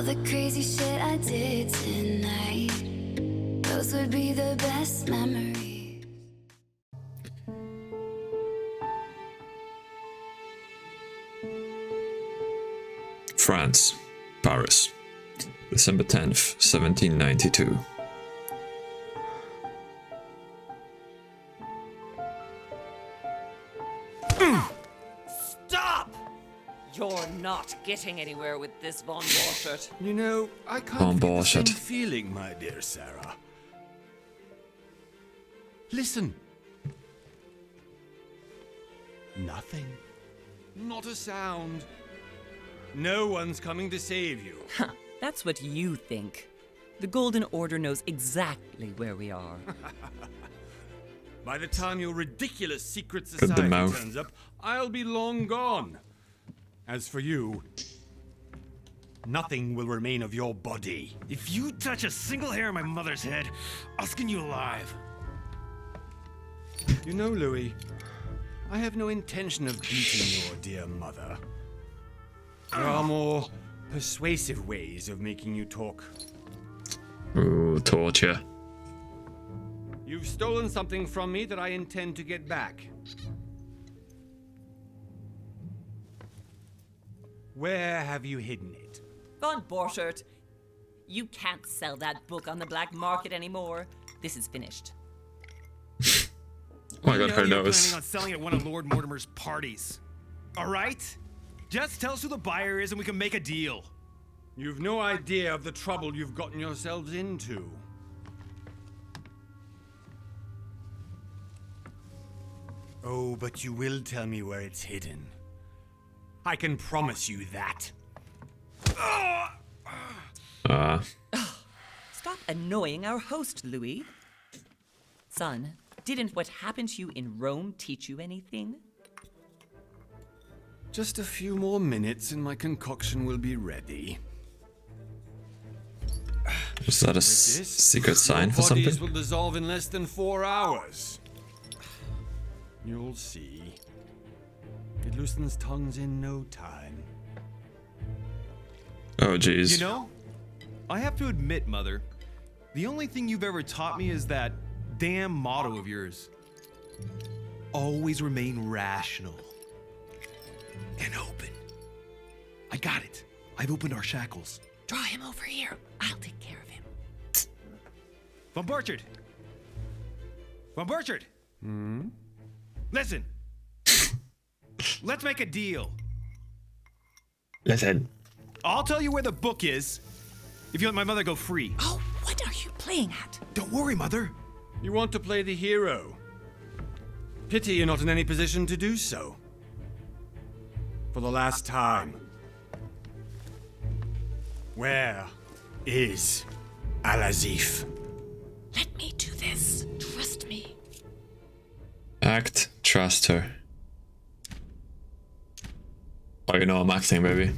All the crazy shit I did tonight, those would be the best memories. France, Paris, December 10th, 1792. Stop! You're not getting anywhere with this Von Borchert. You know, I Von can't get the Borchert. same feeling, my dear Sarah. Listen. Nothing. Not a sound. No one's coming to save you. That's what you think. The Golden Order knows exactly where we are. By the time your ridiculous secret the society mouth. turns up, I'll be long gone. As for you, nothing will remain of your body. If you touch a single hair on my mother's head, I'll skin you alive. You know, Louis, I have no intention of beating your dear mother. There are more persuasive ways of making you talk. Ooh, torture. You've stolen something from me that I intend to get back. Where have you hidden it? Von Borchert, you can't sell that book on the black market anymore. This is finished. Oh my god, You her know you're nose. planning on selling at one of Lord Mortimer's parties. All right? Just tell us who the buyer is and we can make a deal. You've no idea of the trouble you've gotten yourselves into. Oh, but you will tell me where it's hidden. I can promise you that. Stop annoying our host, Louis. Son, didn't what happened to you in Rome teach you anything? Just a few more minutes and my concoction will be ready. Was that a This, secret sign your for something? bodies will dissolve in less than 4 hours. You'll see. It loosens tongues in no time. Oh jeez. You know, I have to admit, Mother, the only thing you've ever taught me is that damn motto of yours. Always remain rational. And open. I got it. I've opened our shackles. Draw him over here. I'll take care of him. Von Borchert! Von Borchert! Listen. Let's make a deal. Listen. I'll tell you where the book is if you let my mother go free. Oh, what are you playing at? Don't worry, Mother. You want to play the hero. Pity you're not in any position to do so. For the last time. Where is Al-Azif? Let me do this. Trust me. Act, trust her. Oh, you know I'm acting, baby.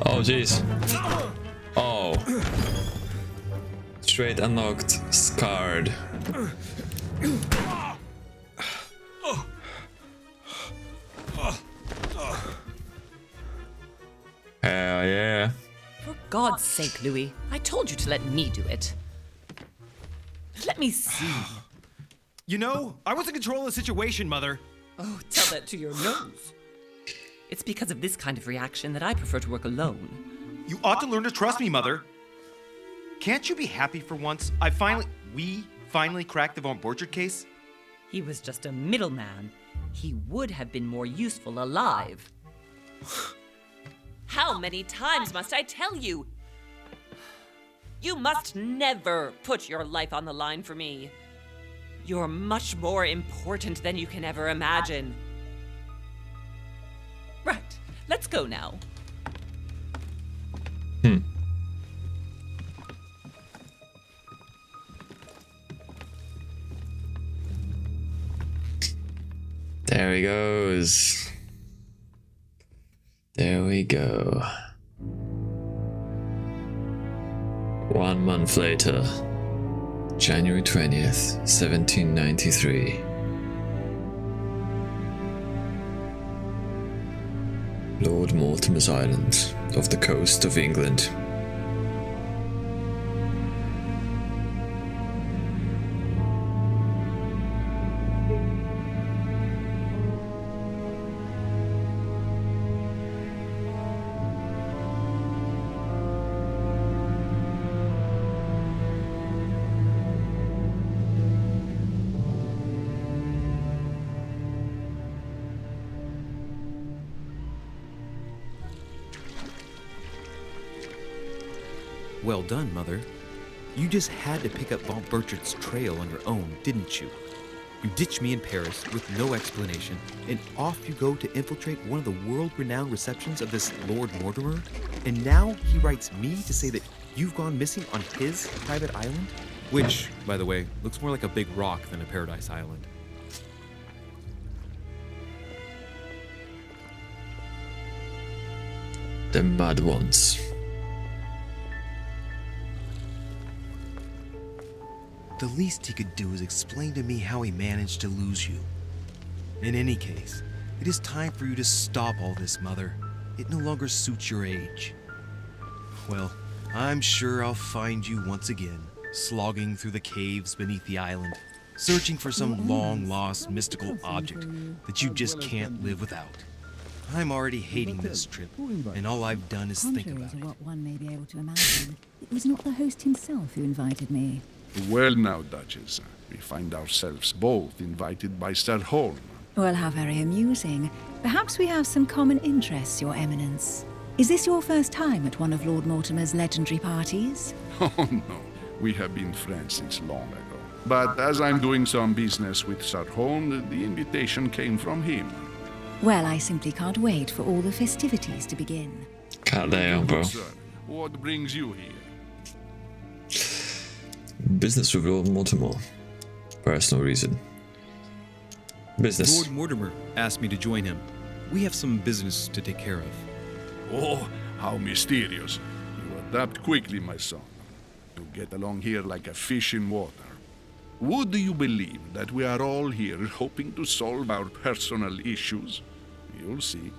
Oh, jeez. Oh. Straight unlocked, scarred. Hell yeah. For God's sake, Louis, I told you to let me do it. Let me see. You know, I was in control of the situation, Mother. Oh, tell that to your nose. It's because of this kind of reaction that I prefer to work alone. You ought to learn to trust me, Mother. Can't you be happy for once? We finally cracked the Von Borchert case? He was just a middleman. He would have been more useful alive. How many times must I tell you? You must never put your life on the line for me. You're much more important than you can ever imagine. Right, let's go now. There he goes. There we go. 1 month later, January 20th, 1793. Lord Mortimer's Island, off the coast of England. Well done, Mother. You just had to pick up Von Burchard's trail on your own, didn't you? You ditched me in Paris with no explanation, and off you go to infiltrate one of the world-renowned receptions of this Lord Mortimer? And now he writes me to say that you've gone missing on his private island? Which, by the way, looks more like a big rock than a paradise island. The Mud Ones. The least he could do is explain to me how he managed to lose you. In any case, it is time for you to stop all this, Mother. It no longer suits your age. Well, I'm sure I'll find you once again, slogging through the caves beneath the island, searching for some long-lost mystical object that you just can't live without. I'm already hating this trip, and all I've done is think Contrary about to it. what one may be able to imagine, it was not the host himself who invited me. Well now, Duchess, we find ourselves both invited by Sir Holm. Well, how very amusing. Perhaps we have some common interests, Your Eminence. Is this your first time at one of Lord Mortimer's legendary parties? Oh no, we have been friends since long ago. But as I'm doing some business with Sir Holm, the invitation came from him. Well, I simply can't wait for all the festivities to begin. God damn, bro. Sir, what brings you here? Business with Lord Mortimer. Personal reason. Business. Lord Mortimer asked me to join him. We have some business to take care of. Oh, how mysterious. You adapt quickly, my son. You get along here like a fish in water. Would you believe that we are all here hoping to solve our personal issues? You'll see.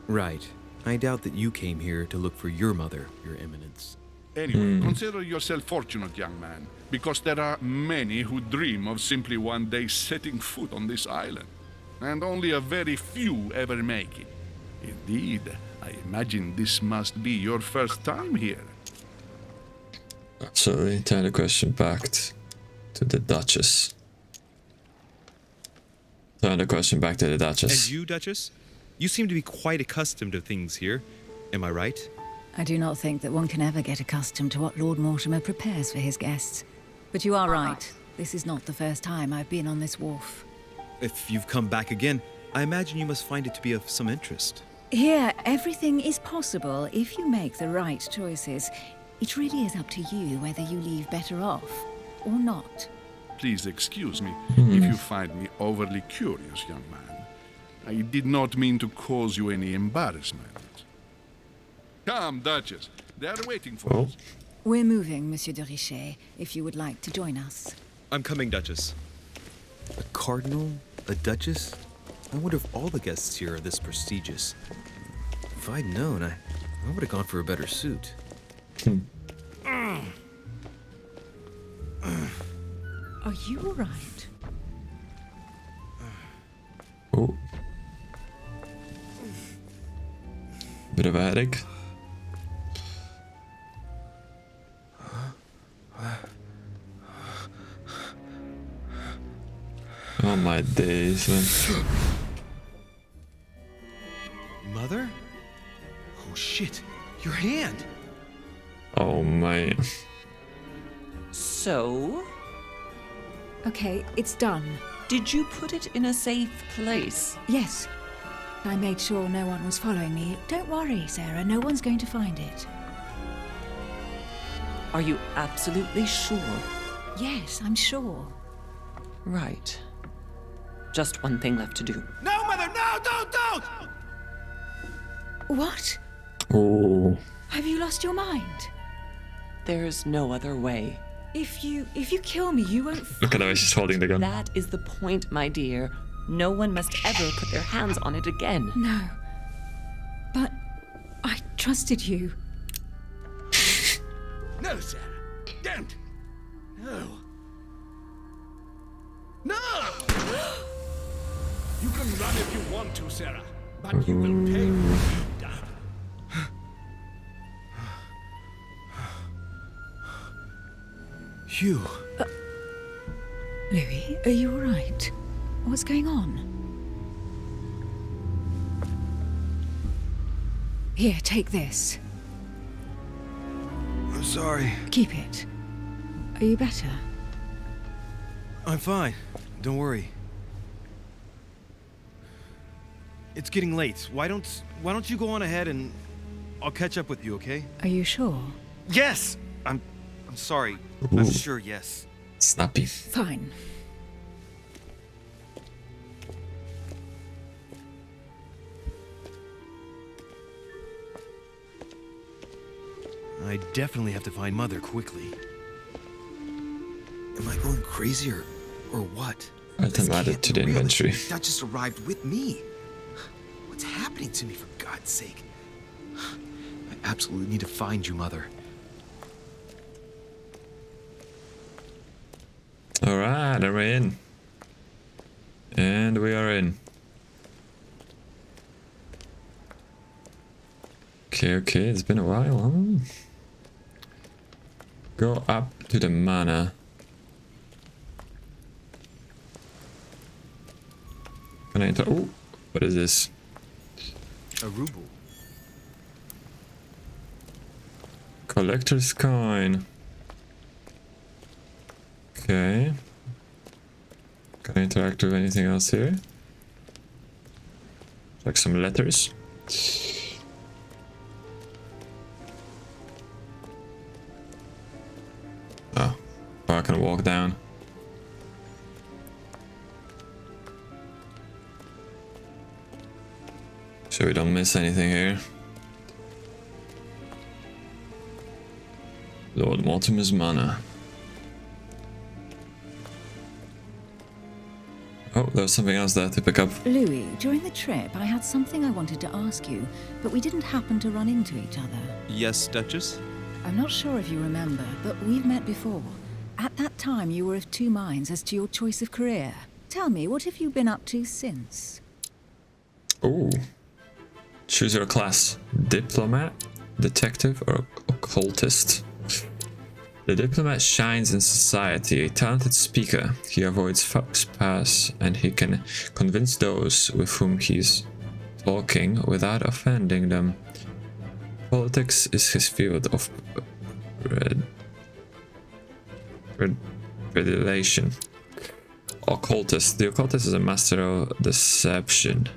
Right. I doubt that you came here to look for your mother, Your Eminence. Anyway, consider yourself fortunate, young man, because there are many who dream of simply one day setting foot on this island, and only a very few ever make it. Indeed, I imagine this must be your first time here. Absolutely. Turn the question back to the Duchess. Turn the question back to the Duchess. And you, Duchess? You seem to be quite accustomed to things here. Am I right? I do not think that one can ever get accustomed to what Lord Mortimer prepares for his guests. But you are right. This is not the first time I've been on this wharf. If you've come back again, I imagine you must find it to be of some interest. Here, everything is possible if you make the right choices. It really is up to you whether you leave better off or not. Please excuse me if you find me overly curious, young man. I did not mean to cause you any embarrassment. Come, Duchess. They are waiting for us. We're moving, Monsieur de Richet, if you would like to join us. I'm coming, Duchess. A cardinal? A duchess? I wonder if all the guests here are this prestigious. If I'd known, I would have gone for a better suit. Are you all right? Oh. Bit of a headache. Oh my days, man. Mother? Oh shit, your hand! Oh man. So, Okay, it's done. did you put it in a safe place? Yes. I made sure no one was following me. Don't worry, Sarah, no one's going to find it. Are you absolutely sure? Yes, I'm sure. Right. Just one thing left to do. No, Mother, no, don't! What? Oh. Have you lost your mind? There's no other way. If you kill me, you won't Look at the way she's holding the gun. That is the point, my dear. No one must ever put their hands on it again. No. But I trusted you. No, Sarah. Don't. No. No! You can run if you want to, Sarah. But you will pay what you've done. Hugh. Louis, are you alright? What's going on? Here, take this. I'm sorry. Keep it. Are you better? I'm fine. Don't worry. It's getting late. Why don't you go on ahead and I'll catch up with you, okay? Are you sure? Yes! I'm sorry. I'm Ooh. sure, yes. Snappy. Fine. I definitely have to find Mother quickly. Am I going crazy or what? Add them added to the inventory. That just arrived with me. What's happening to me, for God's sake? I absolutely need to find you, Mother. Alright, and we're in. And we are in. Okay, it's been a while, huh? Go up to the mana. Can I enter? Oh, what is this? A ruble. Collector's coin. Okay. Can I interact with anything else here? Like some letters. Oh, I can walk down. So we don't miss anything here. Lord Mortimer's mana. Oh, there's something else there to pick up. Louis, during the trip, I had something I wanted to ask you, but we didn't happen to run into each other. Yes, Duchess? I'm not sure if you remember, but we've met before. At that time, you were of two minds as to your choice of career. Tell me, what have you been up to since? Oh. Choose your class. Diplomat, detective, or occultist. The diplomat shines in society, a talented speaker. He avoids fox pass and he can convince those with whom he's talking without offending them. Politics is his field of predilection. Occultist. The occultist is a master of deception.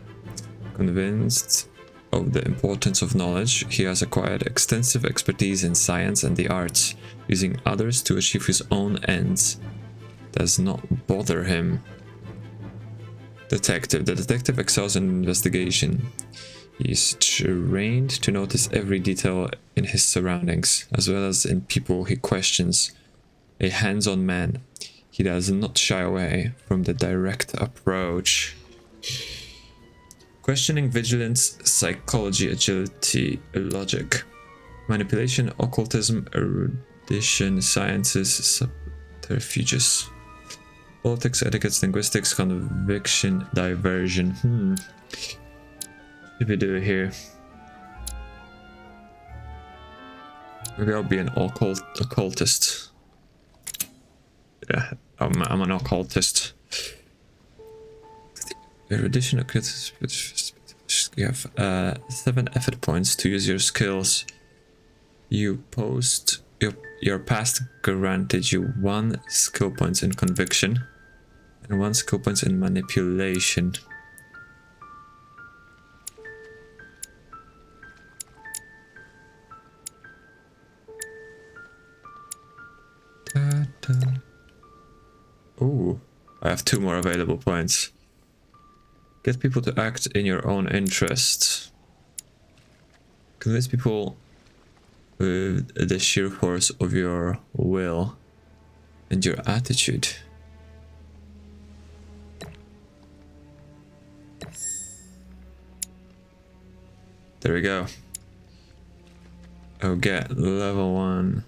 Convinced of the importance of knowledge, he has acquired extensive expertise in science and the arts. Using others to achieve his own ends does not bother him. Detective. The detective excels in investigation. He is trained to notice every detail in his surroundings, as well as in people he questions. A hands-on man, he does not shy away from the direct approach. Questioning, vigilance, psychology, agility, logic, manipulation, occultism, erudition, sciences, subterfuges, politics, etiquette, linguistics, conviction, diversion. What do we do here? Maybe I'll be an occultist. Yeah, I'm an occultist. Erudition, you have 7 effort points to use your skills. You post your past granted you 1 skill point in conviction and 1 skill point in manipulation. Ooh, I have 2 more available points. Get people to act in your own interest. Convince people with the sheer force of your will and your attitude. There we go. Oh, get level 1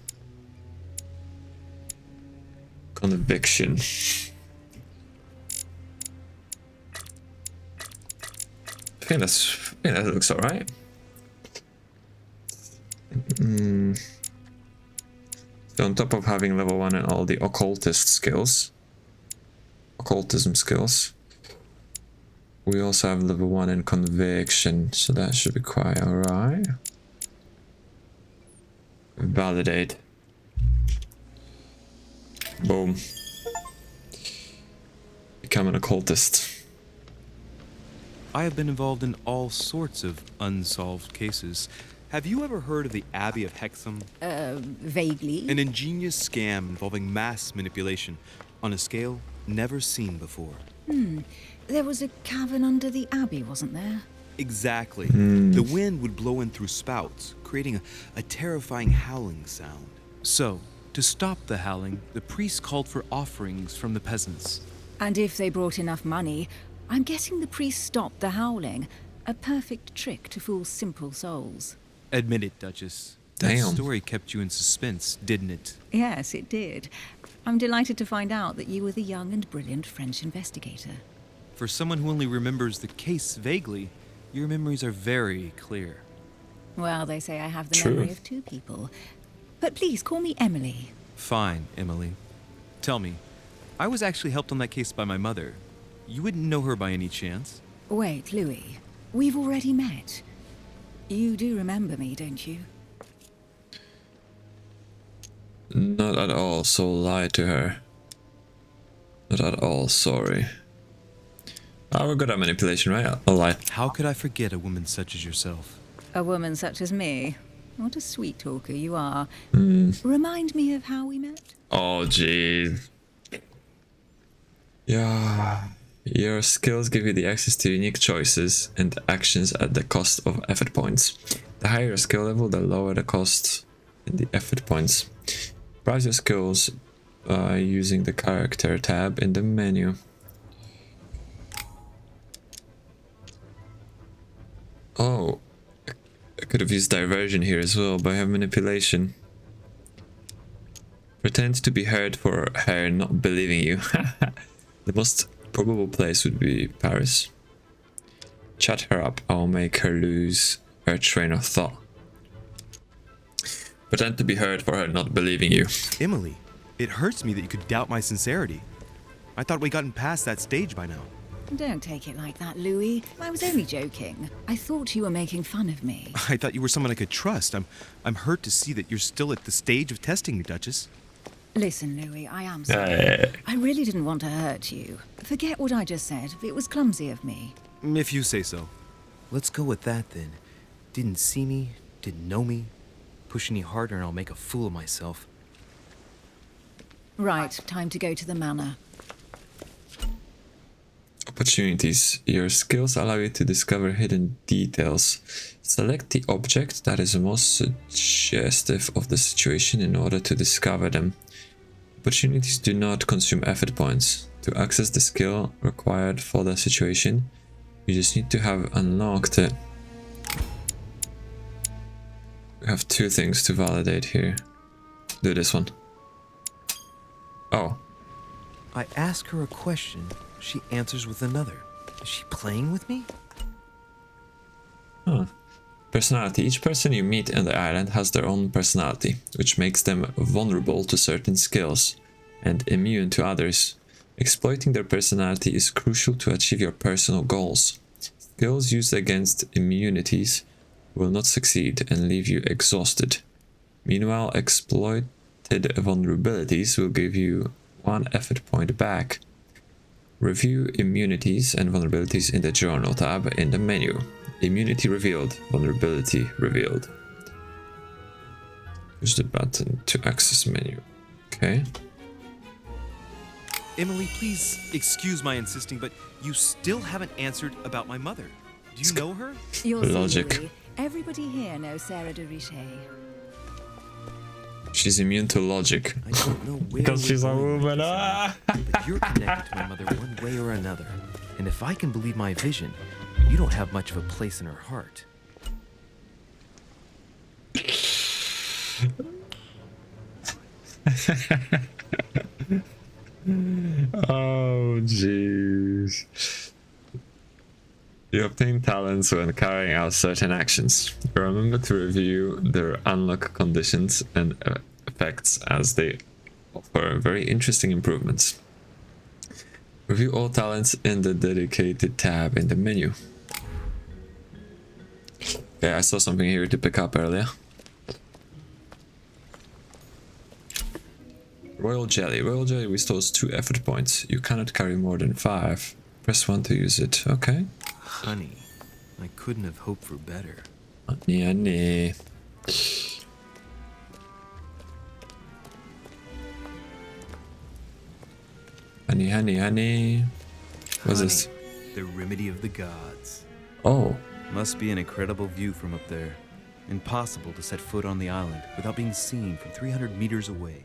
conviction. I think that looks alright. So on top of having level 1 and all the occultism skills, we also have level 1 in conviction, so that should be quite alright. Validate. Boom. Become an occultist. I have been involved in all sorts of unsolved cases. Have you ever heard of the Abbey of Hexham? Vaguely. An ingenious scam involving mass manipulation on a scale never seen before. There was a cavern under the abbey, wasn't there? Exactly. The wind would blow in through spouts, creating a terrifying howling sound. So, to stop the howling, the priests called for offerings from the peasants. And if they brought enough money, I'm guessing the priest stopped the howling. A perfect trick to fool simple souls. Admit it, Duchess. Damn. That story kept you in suspense, didn't it? Yes, it did. I'm delighted to find out that you were the young and brilliant French investigator. For someone who only remembers the case vaguely, your memories are very clear. Well, they say I have the True. memory of two people. But please call me Emily. Fine, Emily. Tell me, I was actually helped on that case by my mother. You wouldn't know her by any chance? Wait, Louis. We've already met. You do remember me, don't you? Not at all, so lie to her. Not at all, sorry. Oh, we're good at manipulation, right? I'll lie. How could I forget a woman such as yourself? A woman such as me. What a sweet talker you are. Remind me of how we met? Oh, jeez. Yeah. Your skills give you the access to unique choices and actions at the cost of effort points. The higher your skill level, the lower the cost and the effort points. Browse your skills using the character tab in the menu. Oh, I could have used diversion here as well, but I have manipulation. Pretend to be hurt for her not believing you. The most probable place would be Paris. Chat her up, I'll make her lose her train of thought. Pretend to be hurt for her not believing you. Emily, it hurts me that you could doubt my sincerity. I thought we'd gotten past that stage by now. Don't take it like that, Louis. I was only joking. I thought you were making fun of me. I thought you were someone I could trust. I'm hurt to see that you're still at the stage of testing me, Duchess. Listen, Louis, I am sorry. I really didn't want to hurt you. Forget what I just said. It was clumsy of me. If you say so. Let's go with that then. Didn't see me, didn't know me. Push any harder and I'll make a fool of myself. Right, time to go to the manor. Opportunities. Your skills allow you to discover hidden details. Select the object that is most suggestive of the situation in order to discover them. Opportunities do not consume effort points. To access the skill required for the situation, you just need to have unlocked it. We have two things to validate here. Do this one. Oh. I ask her a question, she answers with another. Is she playing with me? Huh. Personality. Each person you meet on the island has their own personality, which makes them vulnerable to certain skills and immune to others. Exploiting their personality is crucial to achieve your personal goals. Skills used against immunities will not succeed and leave you exhausted. Meanwhile, exploited vulnerabilities will give you 1 effort point back. Review immunities and vulnerabilities in the Journal tab in the menu. Immunity revealed, vulnerability revealed. Use the button to access menu. Okay. Emily, please excuse my insisting, but you still haven't answered about my mother. Do you know her? You'll see, Logic. Louis. Everybody here knows Sarah de Richet. She's immune to logic. I don't know where Because she's a we're going with woman. this, Ah! but you're connected to my mother one way or another. And if I can believe my vision, you don't have much of a place in her heart. Oh, jeez. You obtain talents when carrying out certain actions. Remember to review their unlock conditions and effects as they offer very interesting improvements. Review all talents in the dedicated tab in the menu. Okay, I saw something here to pick up earlier. Royal Jelly. Royal Jelly restores 2 effort points. You cannot carry more than 5. Press 1 to use it. Okay. Honey, I couldn't have hoped for better. Honey, honey. Honey, honey, honey. What's this? The remedy of the gods. Oh. Must be an incredible view from up there. Impossible to set foot on the island without being seen from 300 meters away.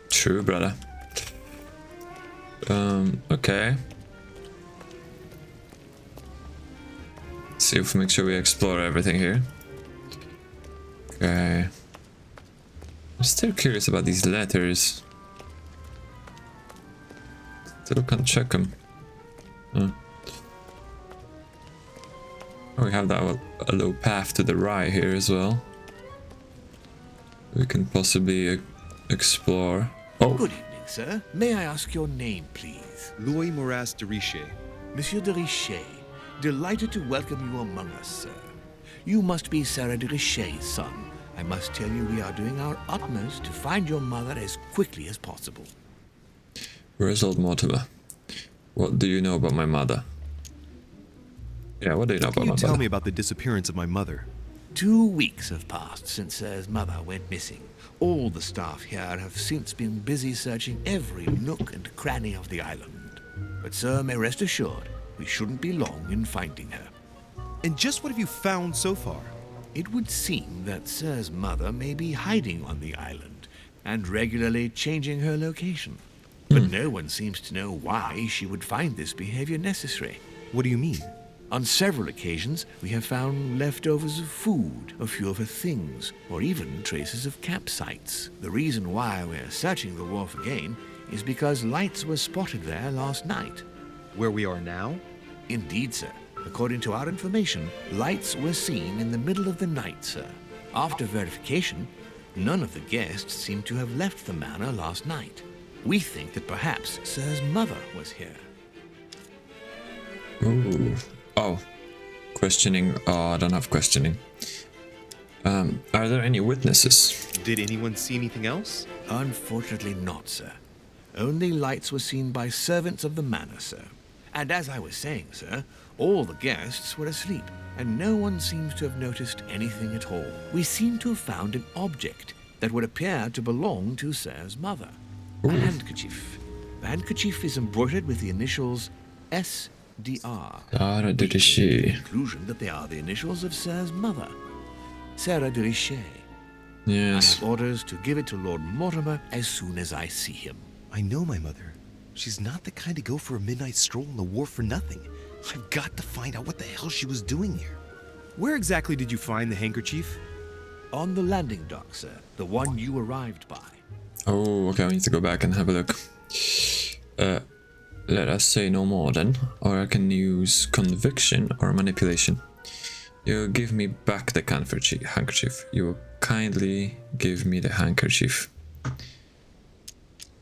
True, brother. Okay. See if we make sure we explore everything here. Okay. I'm still curious about these letters. Still can't check them. Oh, we have that a low path to the right here as well. We can possibly explore. Oh, Good evening, sir. May I ask your name, please? Louis Moras de Richer. Monsieur de Richet. Delighted to welcome you among us, sir. You must be Sarah de Richet's son. I must tell you we are doing our utmost to find your mother as quickly as possible. where's old Mortimer? What do you know about my mother? Yeah, what do you know about my Tell mother? me about the disappearance of my mother. 2 weeks have passed since Sir's mother went missing. All the staff here have since been busy searching every nook and cranny of the island. But Sir may rest assured, we shouldn't be long in finding her. And just what have you found so far? It would seem that Sir's mother may be hiding on the island and regularly changing her location. But no one seems to know why she would find this behavior necessary. What do you mean? On several occasions, we have found leftovers of food, a few of her things, or even traces of campsites. The reason why we're searching the wharf again is because lights were spotted there last night. Where we are now? Indeed, sir. According to our information, lights were seen in the middle of the night, sir. After verification, none of the guests seem to have left the manor last night. We think that perhaps Sir's mother was here. Ooh. Oh. Questioning. Oh, I don't have questioning. Are there any witnesses? Did anyone see anything else? Unfortunately not, sir. Only lights were seen by servants of the manor, sir. And as I was saying, sir, all the guests were asleep, and no one seems to have noticed anything at all. We seem to have found an object that would appear to belong to Sir's mother. A handkerchief. The handkerchief is embroidered with the initials S.D.R. Sarah de Richet. Conclusion that they are the initials of Sir's mother, Sarah de Richet. I Yes. have orders to give it to Lord Mortimer as soon as I see him. I know my mother. She's not the kind to go for a midnight stroll on the wharf for nothing. I've got to find out what the hell she was doing here. Where exactly did you find the handkerchief? On the landing dock, sir. The one you arrived by. Oh, okay, I need to go back and have a look. Let us say no more then, or I can use conviction or manipulation. You give me back the handkerchief. You will kindly give me the handkerchief.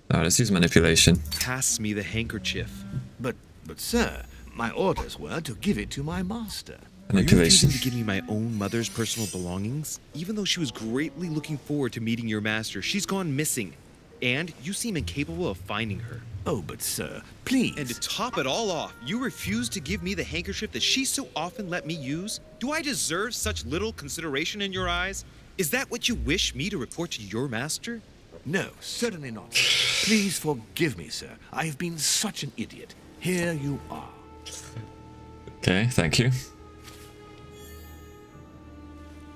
Now let's use manipulation. Pass me the handkerchief. But sir, my orders were to give it to my master. Are you Manipulation. refusing to give me my own mother's personal belongings? Even though she was greatly looking forward to meeting your master, she's gone missing. And you seem incapable of finding her. Oh, but sir, please. And to top it all off, you refuse to give me the handkerchief that she so often let me use? Do I deserve such little consideration in your eyes? Is that what you wish me to report to your master? No, certainly not. Please forgive me, sir. I have been such an idiot. Here you are. Okay, thank you.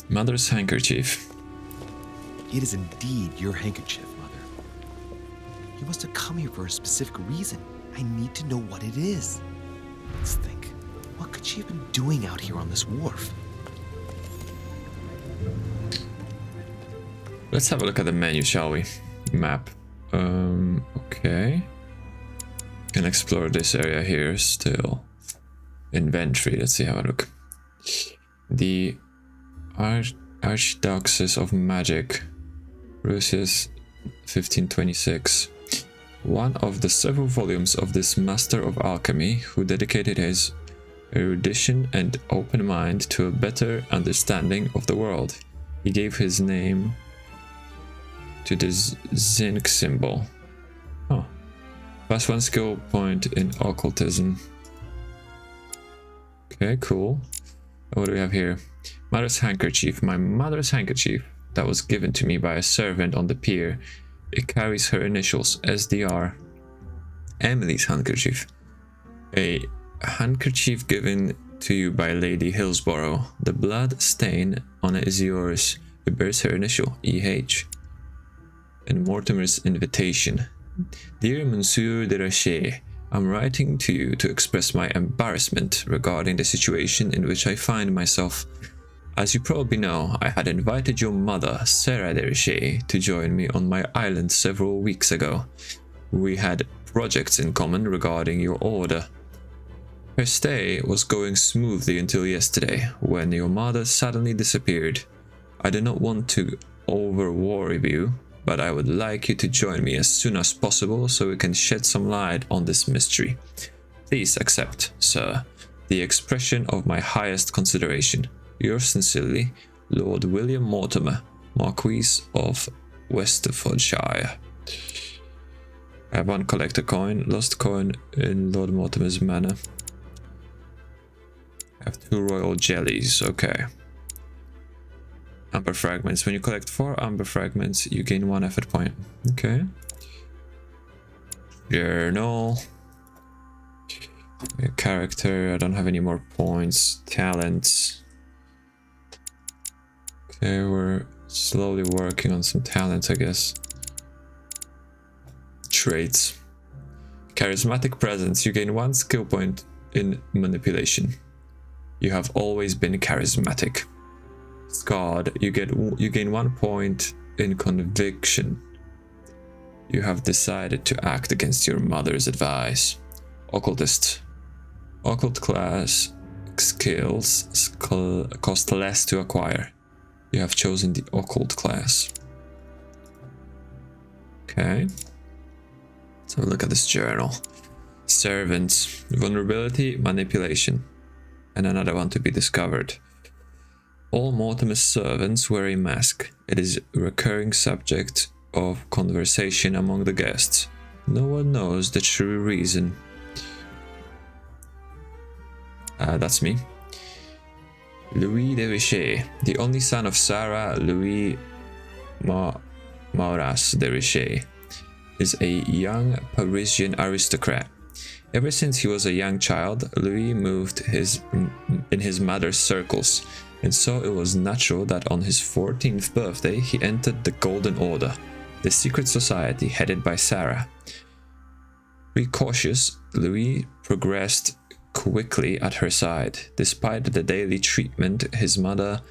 Mother's handkerchief. It is indeed your handkerchief, Mother. You must have come here for a specific reason. I need to know what it is. Let's think. What could she have been doing out here on this wharf? Let's have a look at the menu, shall we? Map. Okay. Can explore this area here still. Inventory, let's see how I look. The Archdiocese of Magic. Rusius 1526. One of the several volumes of this master of alchemy who dedicated his erudition and open mind to a better understanding of the world. He gave his name to this zinc symbol. Oh. +1 skill point in occultism. Okay, cool. What do we have here? Mother's handkerchief. My mother's handkerchief that was given to me by a servant on the pier. It carries her initials, SDR. Emily's handkerchief. A handkerchief given to you by Lady Hillsborough. The blood stain on it is yours. It bears her initial, EH. And Mortimer's invitation. Dear Monsieur de Rocher, I'm writing to you to express my embarrassment regarding the situation in which I find myself. As you probably know, I had invited your mother, Sarah de Rocher, to join me on my island several weeks ago. We had projects in common regarding your order. Her stay was going smoothly until yesterday, when your mother suddenly disappeared. I do not want to over-worry you, but I would like you to join me as soon as possible so we can shed some light on this mystery. Please accept, sir, the expression of my highest consideration. Yours sincerely, Lord William Mortimer, Marquis of Westerfordshire. I have one collector coin, lost coin in Lord Mortimer's manor. I have 2 royal jellies, okay. Amber fragments. When you collect 4 amber fragments, you gain 1 effort point. Okay. Journal. Character, I don't have any more points. Talents. Okay, we're slowly working on some talents, I guess. Traits. Charismatic presence. You gain 1 skill point in manipulation. You have always been charismatic. Scarred. You gain 1 point in conviction. You have decided to act against your mother's advice. Occultist. Occult class skills cost less to acquire. You have chosen the occult class. Okay. Let's have a look at this journal. Servants. Vulnerability, manipulation. And another one to be discovered. All Mortimer's servants wear a mask. It is a recurring subject of conversation among the guests. No one knows the true reason. That's me. Louis de Richer, the only son of Sarah Louis Maurras de Richer, is a young Parisian aristocrat. Ever since he was a young child, Louis moved in his mother's circles, and so it was natural that on his 14th birthday he entered the Golden Order, the secret society headed by Sarah. Precautious, Louis progressed quickly at her side, despite the daily treatment his mother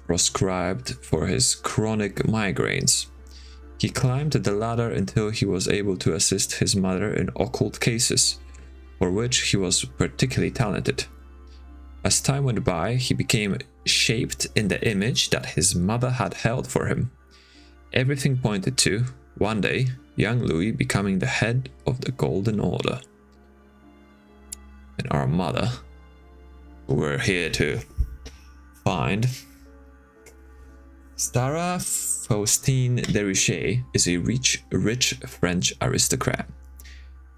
prescribed for his chronic migraines. He climbed the ladder until he was able to assist his mother in occult cases, for which he was particularly talented. As time went by, he became shaped in the image that his mother had held for him. Everything pointed to, one day, young Louis becoming the head of the Golden Order. And our mother, who we're here to find. Sarah Faustine de Richer is a rich French aristocrat.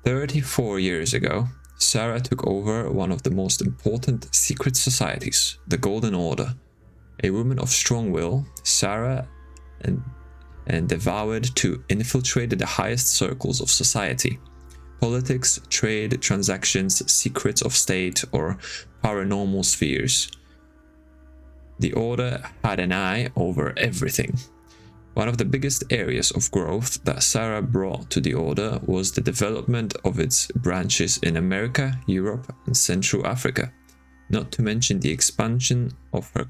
34 years ago, Sarah took over one of the most important secret societies, the Golden Order. A woman of strong will, Sarah endeavored to infiltrate the highest circles of society. Politics, trade, transactions, secrets of state, or paranormal spheres. The Order had an eye over everything. One of the biggest areas of growth that Sarah brought to the Order was the development of its branches in America, Europe, and Central Africa, not to mention the expansion of her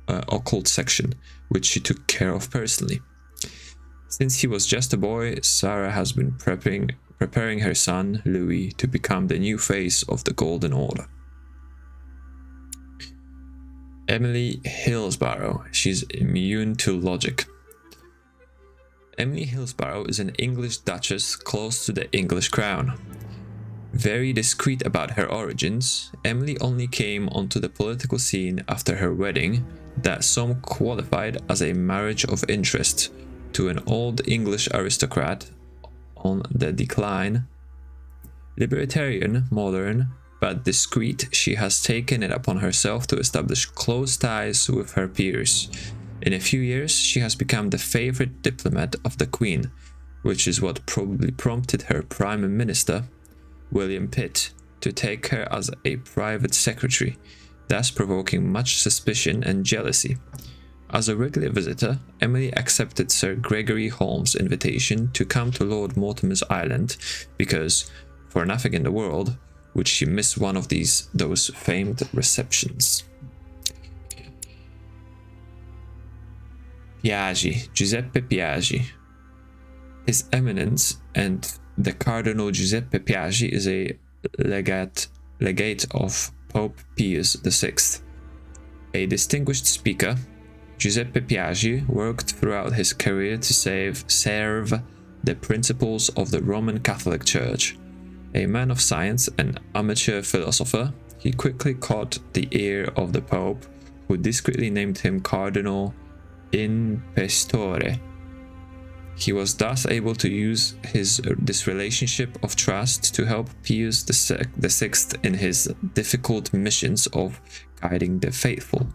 occult section, which she took care of personally. Since he was just a boy, Sarah has been preparing her son, Louis, to become the new face of the Golden Order. Emily Hillsborough. She's immune to logic. Emily Hillsborough is an English duchess close to the English crown. Very discreet about her origins, Emily only came onto the political scene after her wedding, that some qualified as a marriage of interest, to an old English aristocrat on the decline. Libertarian, modern, but discreet, she has taken it upon herself to establish close ties with her peers. In a few years, she has become the favorite diplomat of the Queen, which is what probably prompted her Prime Minister, William Pitt, to take her as a private secretary, thus provoking much suspicion and jealousy. As a regular visitor, Emily accepted Sir Gregory Holmes' invitation to come to Lord Mortimer's island because, for nothing in the world, would she miss one of those famed receptions. Piaggi, Giuseppe Piaggi. His Eminence and the Cardinal Giuseppe Piaggi is a legate of Pope Pius VI. A distinguished speaker, Giuseppe Piaggi worked throughout his career to serve the principles of the Roman Catholic Church. A man of science and amateur philosopher, he quickly caught the ear of the Pope, who discreetly named him Cardinal in pastore. He was thus able to use this relationship of trust to help Pius VI in his difficult missions of guiding the faithful.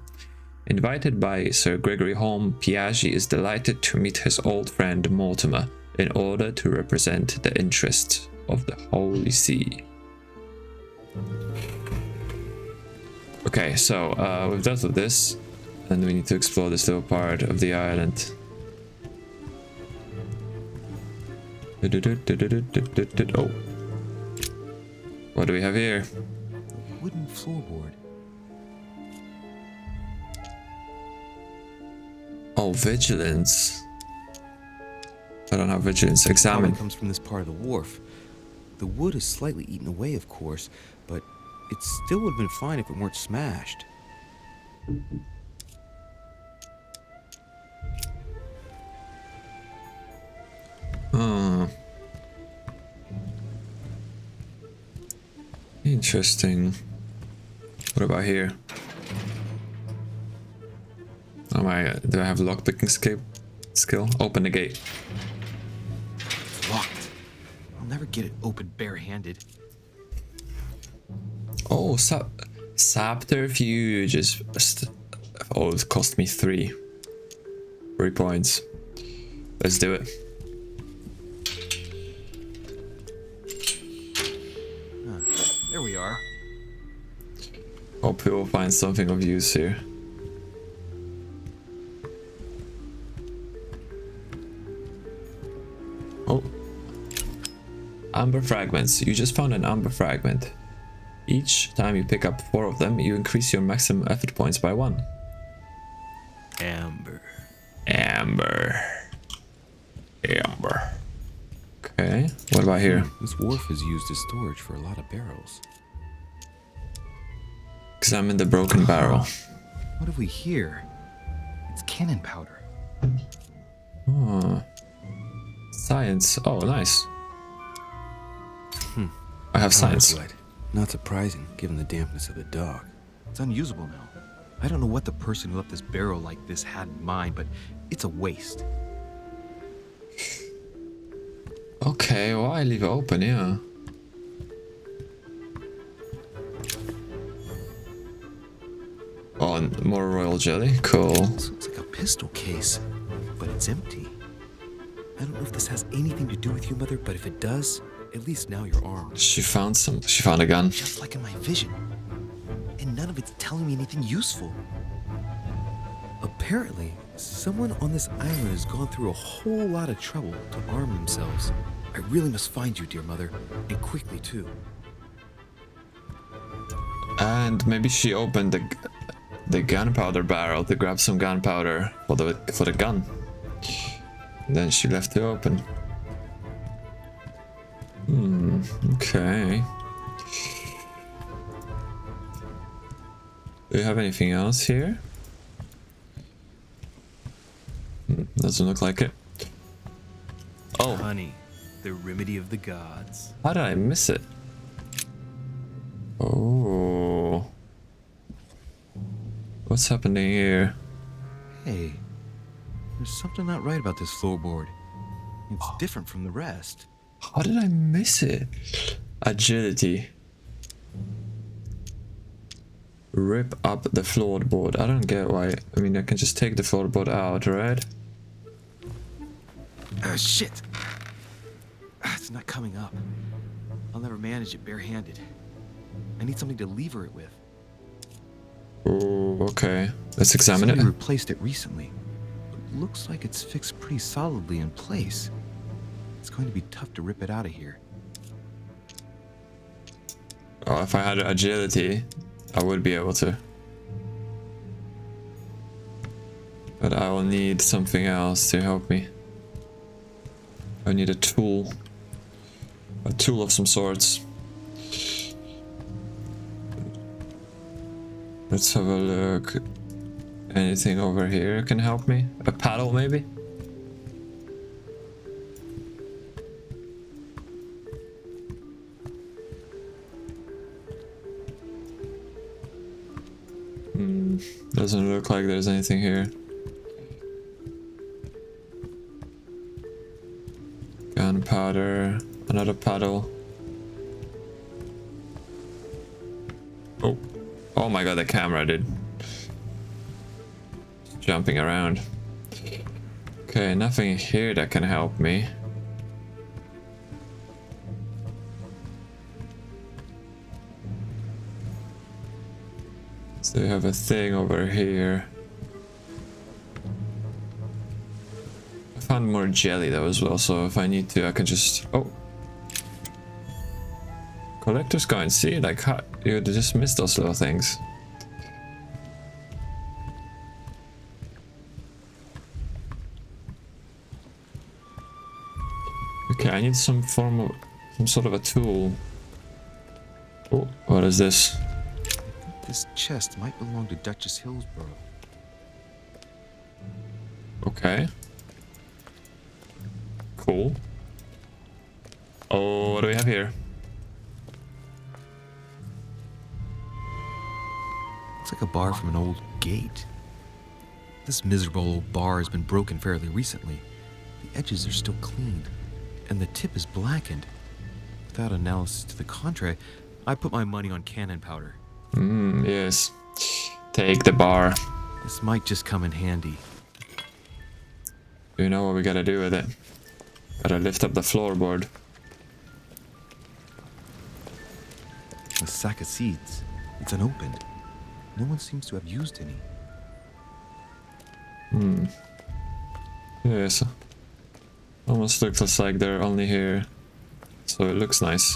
Invited by Sir Gregory Holmes, Piaggi is delighted to meet his old friend Mortimer in order to represent the interests of the Holy See. Okay, so we've dealt with this, and we need to explore this little part of the island. Oh. What do we have here? Wooden floorboard. Oh, vigilance. I don't have vigilance. Examine. Probably comes from this part of the wharf. The wood is slightly eaten away, of course, but it still would have been fine if it weren't smashed. Interesting. What about here? Oh my, do I have lockpicking skill? Open the gate. It's locked. I'll never get it open barehanded. Oh, subterfuge is... Oh, it cost me 3 points. Let's do it. There we are. Hope we will find something of use here. Oh. Amber fragments. You just found an amber fragment. Each time you pick up 4 of them, you increase your maximum effort points by 1. Amber. Amber. Amber. Okay, what about here? This wharf is used as storage for a lot of barrels. Examine the broken barrel. What have we here? It's cannon powder. Oh. Science. Oh, nice. I have science. Wood. Not surprising, given the dampness of the dog. It's unusable now. I don't know what the person who left this barrel like this had in mind, but it's a waste. Okay, well, I leave it open, yeah. Oh, and more royal jelly. Cool. This looks like a pistol case, but it's empty. I don't know if this has anything to do with you, Mother, but if it does, at least now you're armed. She found a gun. Just like in my vision. And none of it's telling me anything useful. Apparently, someone on this island has gone through a whole lot of trouble to arm themselves. I really must find you, dear Mother, and quickly too. And maybe she opened the gunpowder barrel to grab some gunpowder for the gun. Then she left it open. Okay. Do you have anything else here? Doesn't look like it. Oh, Honey, the remedy of the gods. how did I miss it? Oh. What's happening here? Hey, there's something not right about this floorboard. It's different from the rest. How did I miss it? Agility. Rip up the floorboard. I don't get why. I mean, I can just take the floorboard out, right? Shit! It's not coming up. I'll never manage it barehanded. I need something to lever it with. Oh, okay. Let's examine Somebody it. replaced it recently. But looks like it's fixed pretty solidly in place. It's going to be tough to rip it out of here. Oh, if I had agility, I would be able to. But I will need something else to help me. I need a tool. A tool of some sorts. Let's have a look. Anything over here can help me? A paddle, maybe? Doesn't look like there's anything here. Gunpowder, another paddle. Oh, oh my god, the camera did. Jumping around. Okay, nothing here that can help me. So we have a thing over here. I found more jelly though as well, so if I need to, I can just... Oh! Collector's coin, see? Like, how... you just missed those little things. Okay, I need some form of... some sort of a tool. Oh, what is this? This chest might belong to Duchess Hillsborough. Okay. Cool. Oh, what do we have here? Looks like a bar from an old gate. This miserable old bar has been broken fairly recently. The edges are still clean, and the tip is blackened. Without analysis to the contrary, I put my money on cannon powder. Yes. Take the bar. This might just come in handy. You know what we gotta do with it? Gotta lift up the floorboard. A sack of seeds. It's unopened. No one seems to have used any. Yes. Almost looks like they're only here. So it looks nice.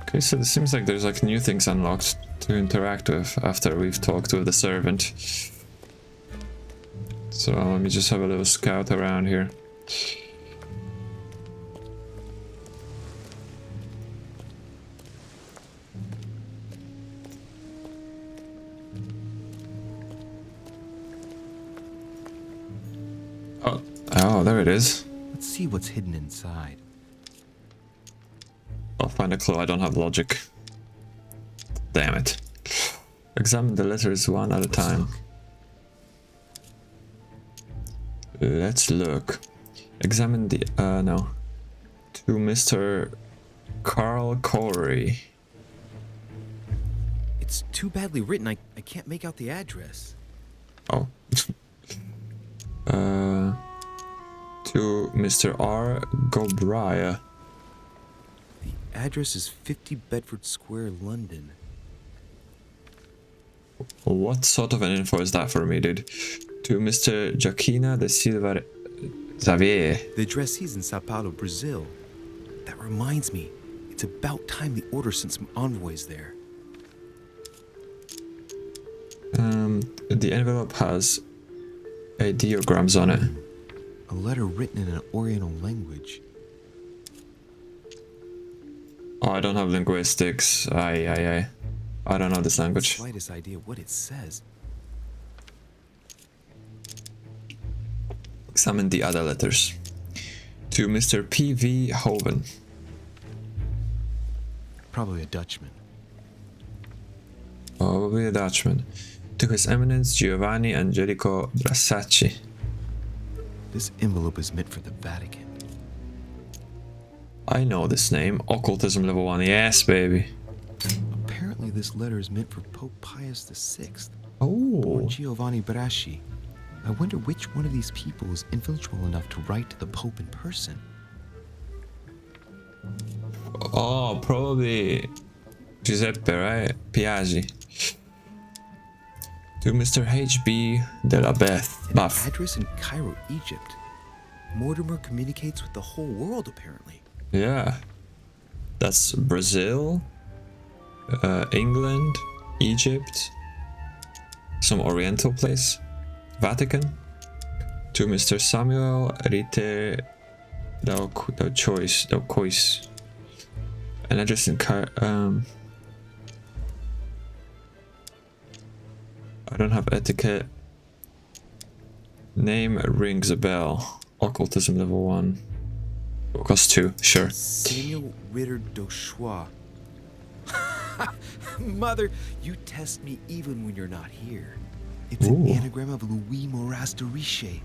Okay, so it seems like there's like new things unlocked to interact with after we've talked with the servant. So let me just have a little scout around here. Oh, there it is. Let's see what's hidden inside. I'll find a clue. I don't have logic. Damn it. Examine the letters one at a time. Let's look. Examine the... no. To Mr. Carl Corey. It's too badly written, I can't make out the address. Oh. To Mr. R. Gobraya. The address is 50 Bedford Square, London. What sort of an info is that for me, dude? To Mr. Joaquina de Silva Xavier. The addressee's in Sao Paulo, Brazil. That reminds me, it's about time the order sent some envoys there. The envelope has ideograms on it. A letter written in an Oriental language. Oh, I don't have linguistics. I don't know this language. Slightest idea what it says. Examine the other letters. To Mr. P.V. Hoven. Probably a Dutchman. Probably a Dutchman. To His Eminence Giovanni Angelico Brasacci. This envelope is meant for the Vatican. I know this name. Occultism level 1. Yes, baby. Apparently this letter is meant for Pope Pius VI. Oh. Or Giovanni Brasci. I wonder which one of these people is influential enough to write to the Pope in person. Oh, probably Giuseppe, right? Piaggi. To Mr. H.B. de la Beth. An address in Cairo, Egypt. Mortimer communicates with the whole world, apparently. Yeah. That's Brazil, England, Egypt, some Oriental place, Vatican. To Mr. Samuel Rite Daucois. An address in I don't have etiquette. Name rings a bell. Occultism level 1. Will cost 2, sure. Samuel Ritter Dauchois. Mother, you test me even when you're not here. It's an Ooh. anagram of Louis Moras de Riche.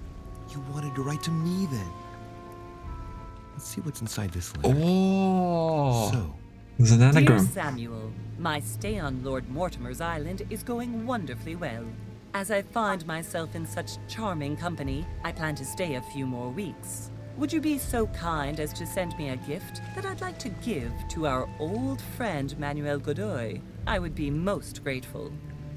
You wanted to write to me then. Let's see what's inside this letter. Oh, So, there's an Dear anagram. Samuel, my stay on Lord Mortimer's island is going wonderfully well. As I find myself in such charming company, I plan to stay a few more weeks. Would you be so kind as to send me a gift that I'd like to give to our old friend Manuel Godoy? I would be most grateful.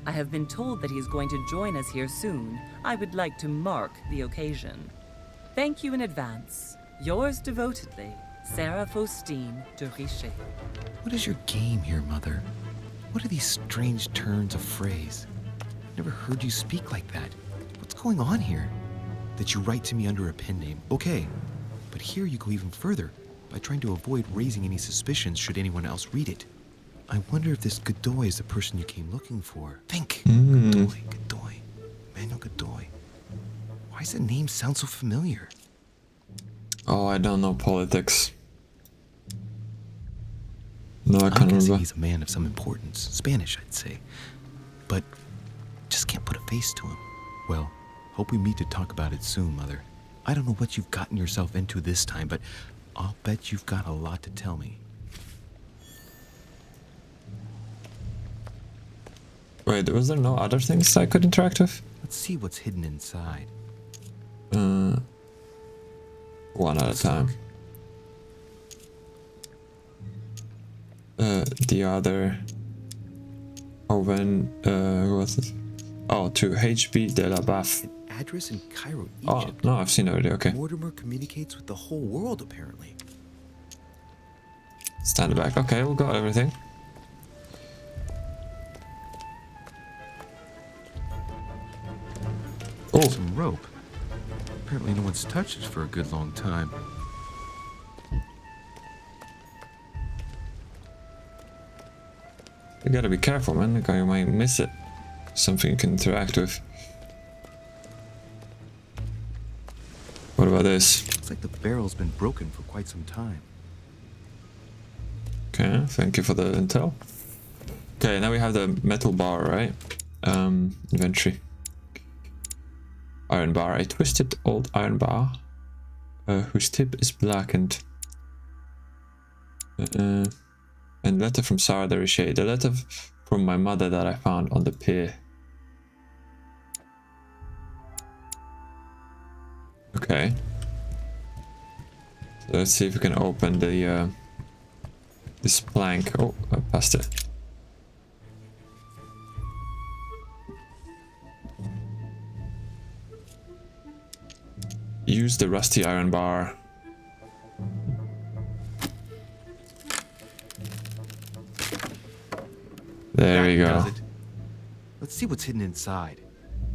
I have been told that he is going to join us here soon. I would like to mark the occasion. Thank you in advance. Yours devotedly, Sarah Faustine de Riche. what is your game here, Mother? What are these strange turns of phrase? Never heard you speak like that. What's going on here? That you write to me under a pen name, okay. But here you go even further, by trying to avoid raising any suspicions should anyone else read it. I wonder if this Godoy is the person you came looking for. Think. Godoy. Manuel Godoy. Why does the name sound so familiar? Oh, I don't know politics. No, I I'm can't guessing remember. he's a man of some importance. Spanish, I'd say. But just can't put a face to him. Well, hope we meet to talk about it soon, Mother. I don't know what you've gotten yourself into this time, but I'll bet you've got a lot to tell me. Wait, was there no other things I could interact with? Let's see what's hidden inside. One at a time. The other. Oh, when who was it? Oh, to HB de la Baf. An address in Cairo, Oh, Egypt. no, I've seen it already. Okay, Mortimer communicates with the whole world, apparently. stand back. Okay, we got everything. Oh, Some rope. Apparently no one's touched it for a good long time. you gotta be careful, man. Like, you might miss it. Something you can interact with. What about this? Looks like the barrel's been broken for quite some time. Okay, thank you for the intel. Okay, now we have the metal bar, right? Inventory. Iron bar, a twisted old iron bar, whose tip is blackened. And letter from Sarah de Riche, the letter from my mother that I found on the pier. Okay. So let's see if we can open the this plank. Oh, I passed it. Use the rusty iron bar. There we That go. does it. Let's see what's hidden inside.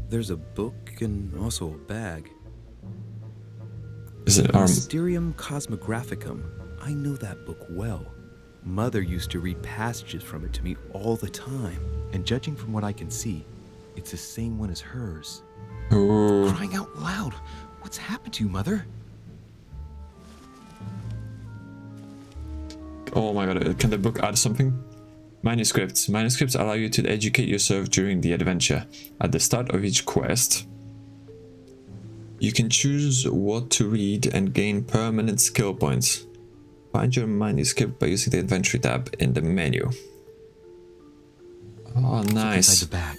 There's a book and also a bag. Is it arm? Mysterium Cosmographicum. I know that book well. Mother used to read passages from it to me all the time. And judging from what I can see, it's the same one as hers. Ooh. Crying out loud! What's happened to you, Mother? Oh my god, can the book add something? Manuscripts. Manuscripts allow you to educate yourself during the adventure. At the start of each quest, you can choose what to read and gain permanent skill points. Find your manuscript by using the inventory tab in the menu. Oh, nice. Inside the bag.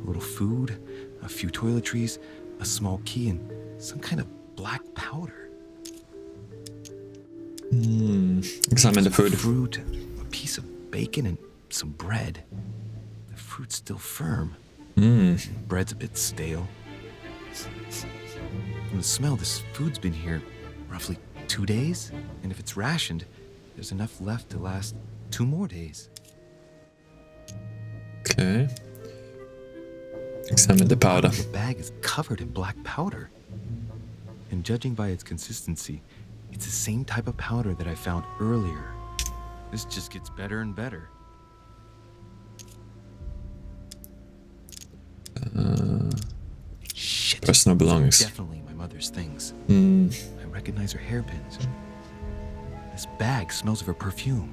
A little food, a few toiletries, a small key, and some kind of black powder. Examine the food. Fruit, a piece of bacon, and some bread. The fruit's still firm. Bread's a bit stale. From the smell, this food's been here roughly 2 days. And if it's rationed, there's enough left to last 2 more days. Okay. Examine the powder. The bag is covered in black powder. And judging by its consistency, it's the same type of powder that I found earlier. This just gets better and better. Shit. Personal belongings. Definitely my mother's things. I recognize her hairpins. This bag smells of her perfume.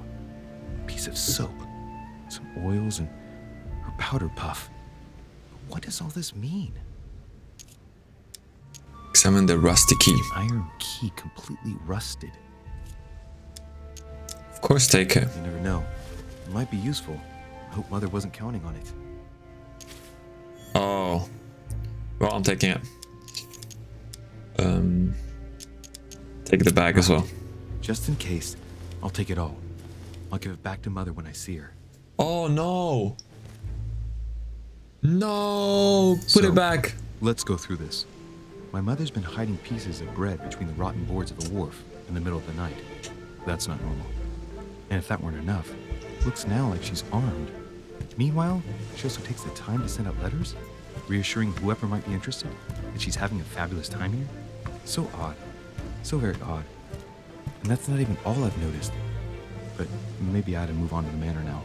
A piece of soap, some oils, and her powder puff. What does all this mean? Examine the rusty key. Iron key completely rusted. Of course, take it. You never know. It might be useful. I hope Mother wasn't counting on it. Oh. Well, I'm taking it. Take the bag as well. Just in case, I'll take it all. I'll give it back to Mother when I see her. Oh, no. No. Put it back. Let's go through this. My mother's been hiding pieces of bread between the rotten boards of the wharf in the middle of the night. That's not normal. And if that weren't enough, it looks now like she's armed. Meanwhile, she also takes the time to send out letters, reassuring whoever might be interested that she's having a fabulous time here. So odd. So very odd. And that's not even all I've noticed. But maybe I ought to move on to the manor now.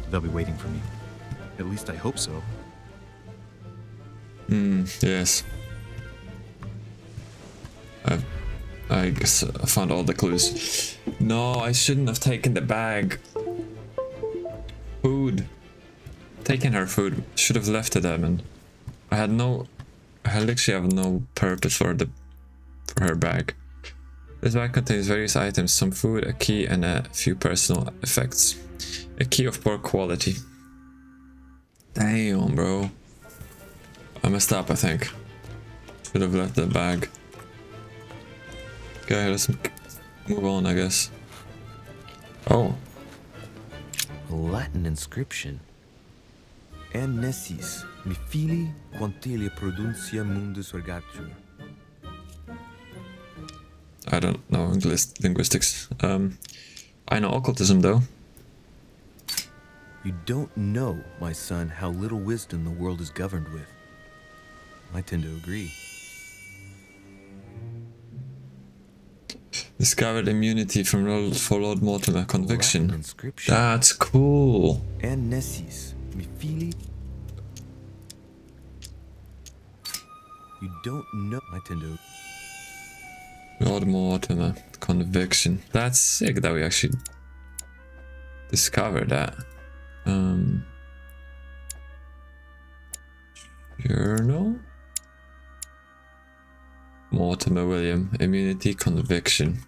They'll be waiting for me. At least I hope so. Yes. I guess I found all the clues. No, I shouldn't have taken the bag. Food. Taking her food. Should have left it there, man. I literally have no purpose for her bag. This bag contains various items, some food, a key, and a few personal effects. A key of poor quality. Damn, bro. I messed up, I think. Should have left the bag. Okay, let's move on, I guess. Oh. A Latin inscription. En nessis, mi fili quantilia produncia mundus ergatur. I don't know linguistics. I know occultism, though. You don't know, my son, how little wisdom the world is governed with. I tend to agree. Discovered immunity for Lord Mortimer conviction. Latin inscription. That's cool. En nessis, mi fili. You don't know. I tend to. Lord Mortimer conviction. That's sick that we actually discovered that. Journal? Mortimer William, immunity conviction.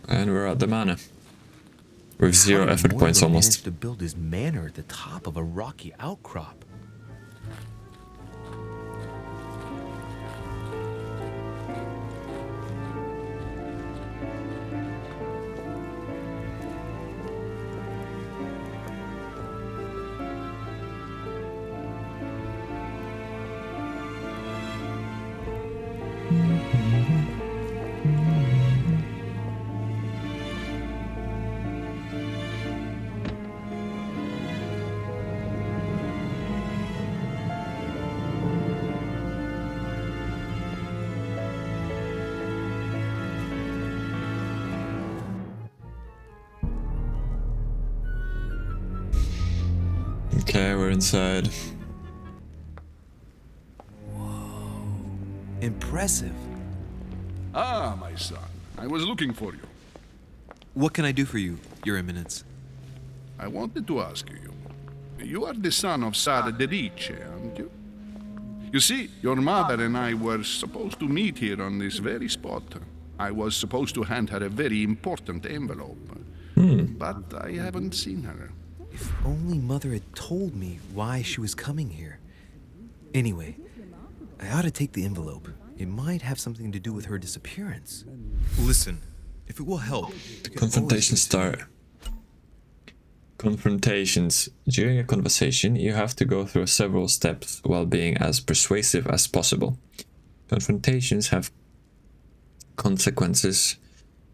And we're at the manor. With 0 effort points almost. Managed to build his manor at the top of a rocky outcrop. Okay, we're inside. Impressive. Ah, my son. I was looking for you. What can I do for you, Your Eminence? I wanted to ask you. You are the son of Sara de Rice, aren't you? You see, your mother and I were supposed to meet here on this very spot. I was supposed to hand her a very important envelope. But I haven't seen her. If only Mother had told me why she was coming here. Anyway, I ought to take the envelope. It might have something to do with her disappearance. Listen, if it will help... Confrontation start. Confrontations. During a conversation, you have to go through several steps while being as persuasive as possible. Confrontations have consequences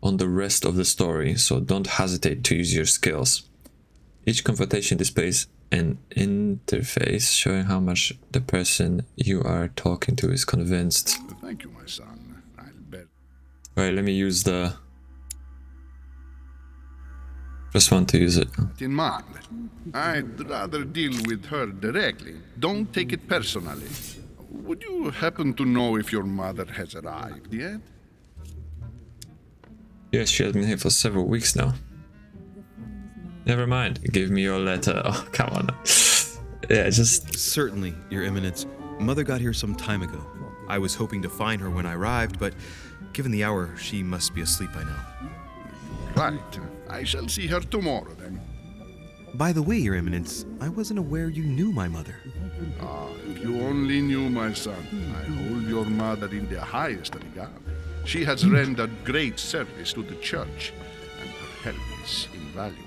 on the rest of the story, so don't hesitate to use your skills. Each confrontation displays an interface showing how much the person you are talking to is convinced. Thank you, my son. I'll bet. Alright, let me use the... Just want to use it. In mind, I'd rather deal with her directly. Don't take it personally. Would you happen to know if your mother has arrived yet? Yes, she has been here for several weeks now. Never mind, give me your letter. Oh, come on. Yeah, just... Certainly, Your Eminence. Mother got here some time ago. I was hoping to find her when I arrived, but given the hour, she must be asleep by now. Right. I shall see her tomorrow then. By the way, Your Eminence, I wasn't aware you knew my mother. Ah, if you only knew, my son. I hold your mother in the highest regard. She has rendered great service to the church, and her help is invaluable.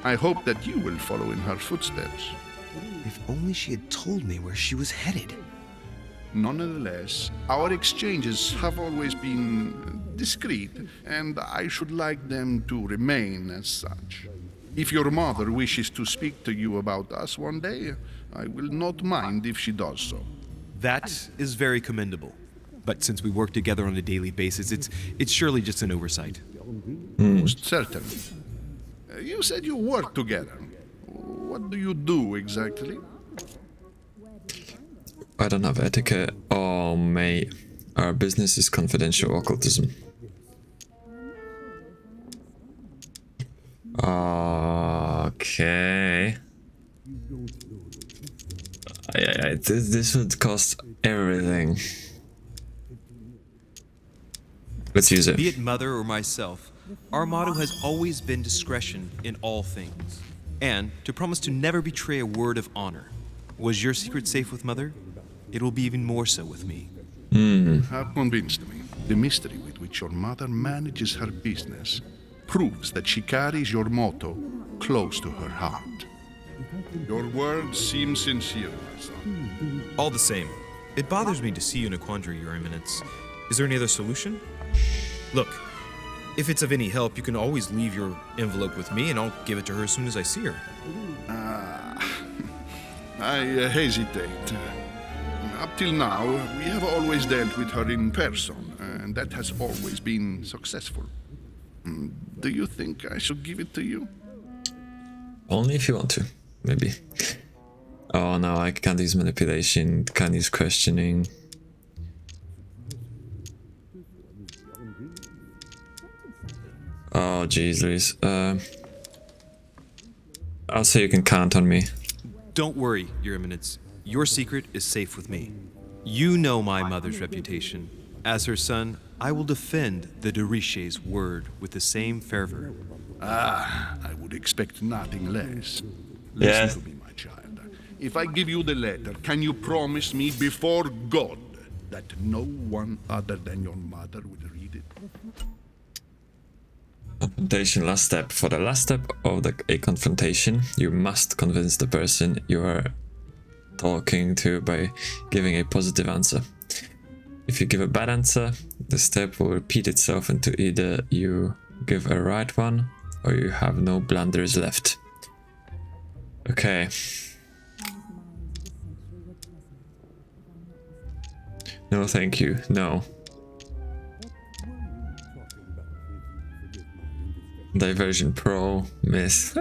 I hope that you will follow in her footsteps. If only she had told me where she was headed. Nonetheless, our exchanges have always been discreet, and I should like them to remain as such. If your mother wishes to speak to you about us one day, I will not mind if she does so. That is very commendable. But since we work together on a daily basis, it's surely just an oversight. Most certainly. You said you work together. What do you do exactly? I don't have etiquette. Oh, mate. Our business is confidential occultism. Okay. This would cost everything. Let's use it. Be it Mother or myself, our motto has always been discretion in all things, and to promise to never betray a word of honor. Was your secret safe with Mother? It will be even more so with me. Have convinced me. The mystery with which your mother manages her business proves that she carries your motto close to her heart. Your words seem sincere, my son. All the same, it bothers me to see you in a quandary, Your Eminence. Is there any other solution? Look, if it's of any help, you can always leave your envelope with me and I'll give it to her as soon as I see her. I hesitate. Up till now, we have always dealt with her in person, and that has always been successful. Do you think I should give it to you? Only if you want to, maybe. Oh no, I can't use manipulation, can't use questioning. Oh jeez, Luis. I'll say you can count on me. Don't worry, Your Eminence. Your secret is safe with me. You know my mother's reputation. As her son, I will defend the de Riche's word with the same fervor. I would expect nothing less. Yes. Listen to me, my child. If I give you the letter, can you promise me before God that no one other than your mother will read it? Confrontation last step. For the last step of a confrontation, you must convince the person you are talking to by giving a positive answer. If you give a bad answer, the step will repeat itself until either you give a right one or you have no blunders left. Okay. No, thank you. No. Diversion Pro, miss.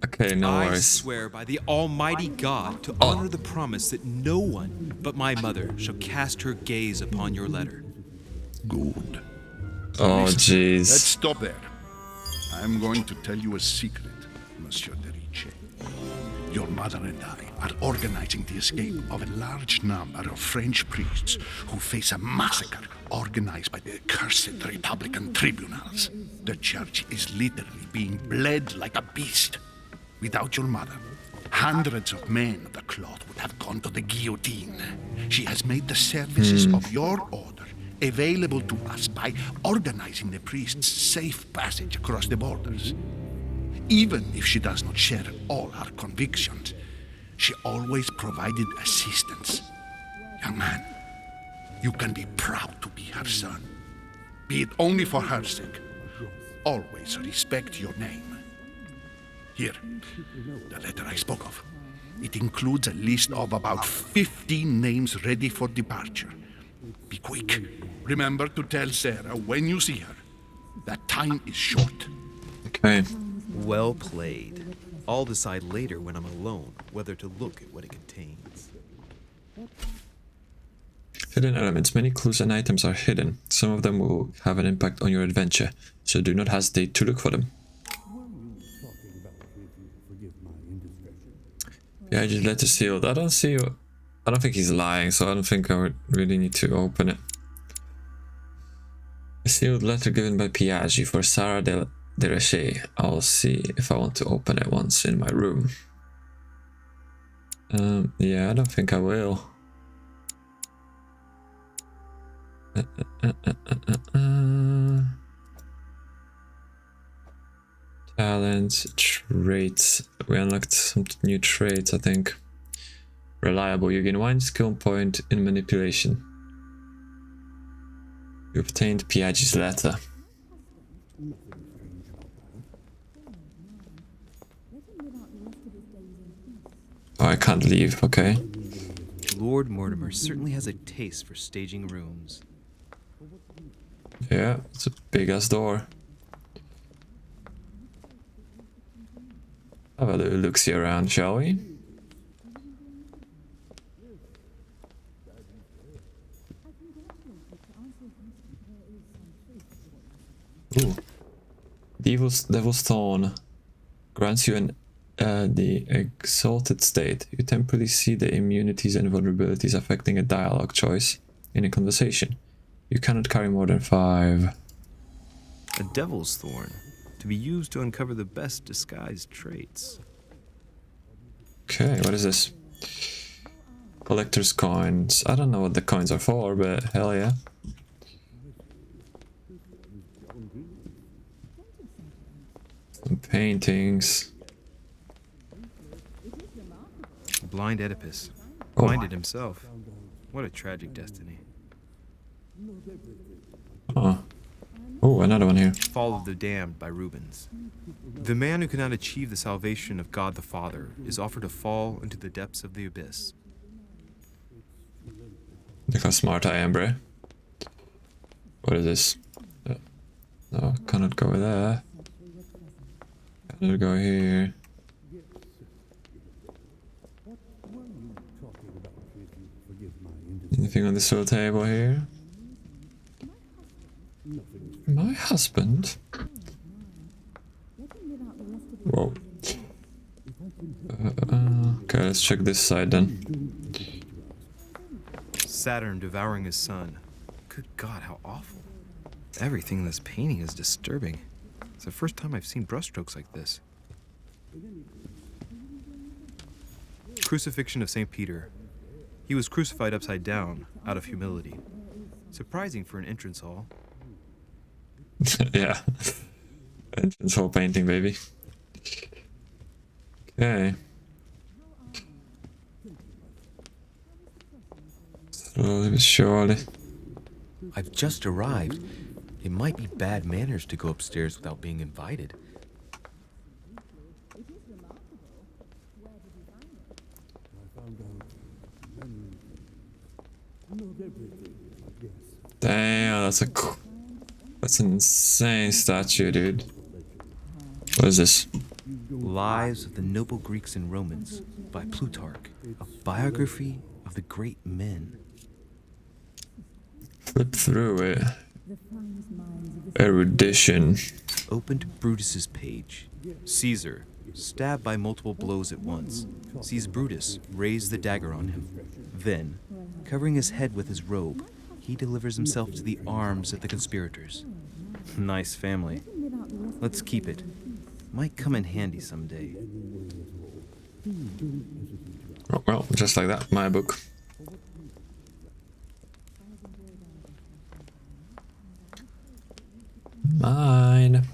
Okay, no I worries. swear by the Almighty God to honor the promise that no one but my mother shall cast her gaze upon your letter. Good. Oh, Listen, jeez. let's stop there. I'm going to tell you a secret, Monsieur de Ricci. Your mother and I are organizing the escape of a large number of French priests who face a massacre organized by the accursed Republican tribunals. The church is literally being bled like a beast. Without your mother, hundreds of men of the cloth would have gone to the guillotine. She has made the services of your order available to us by organizing the priests' safe passage across the borders. Even if she does not share all our convictions, she always provided assistance. Young man, you can be proud to be her son. Be it only for her sake. Always respect your name. Here, the letter I spoke of. It includes a list of about 15 names ready for departure. Be quick. Remember to tell Sarah when you see her that time is short. Okay. Well played. I'll decide later when I'm alone whether to look at what it contains. Hidden elements. Many clues and items are hidden. Some of them will have an impact on your adventure, so do not hesitate to look for them. Yeah, just letter sealed. I don't think he's lying, so I don't think I would really need to open it. A sealed letter given by Piaggi for Sarah de Ricci. I'll see if I want to open it once in my room. Yeah, I don't think I will. Talents, traits. We unlocked some new traits, I think. Reliable. You gain 1 skill point in manipulation. You obtained Piaggi's letter. Oh, I can't leave, okay. Lord Mortimer certainly has a taste for staging rooms. Yeah, it's a big ass door. Have a little look-see around, shall we? Ooh. Devil's Thorn grants you the exalted state. You temporarily see the immunities and vulnerabilities affecting a dialogue choice in a conversation. You cannot carry more than 5. A devil's thorn, to be used to uncover the best disguised traits. Okay, what is this? Collector's coins. I don't know what the coins are for, but hell yeah. Some paintings. Blind Oedipus. Oh. Blinded himself. What a tragic destiny. Oh. Oh, another one here. Fall of the Damned by Rubens. The man who cannot achieve the salvation of God the Father is offered to fall into the depths of the abyss. Look how smart I am, bro. What is this? No, cannot go there. Cannot go here. Anything on this little table here? My husband? Whoa. Okay, let's check this side then. Saturn devouring his son. Good God, how awful. Everything in this painting is disturbing. It's the first time I've seen brushstrokes like this. Crucifixion of St. Peter. He was crucified upside down, out of humility. Surprising for an entrance hall. Yeah. Entrance hall painting, baby. Okay. Slowly but surely. I've just arrived. It might be bad manners to go upstairs without being invited. Damn, that's an insane statue, dude. What is this? Lives of the Noble Greeks and Romans by Plutarch, a biography of the great men. Flip through it. Erudition. Open to Brutus's page. Caesar, stabbed by multiple blows at once, sees Brutus raise the dagger on him. Then, covering his head with his robe, he delivers himself to the arms of the conspirators. Nice family. Let's keep it. Might come in handy someday. Oh, well, just like that, my book. Mine.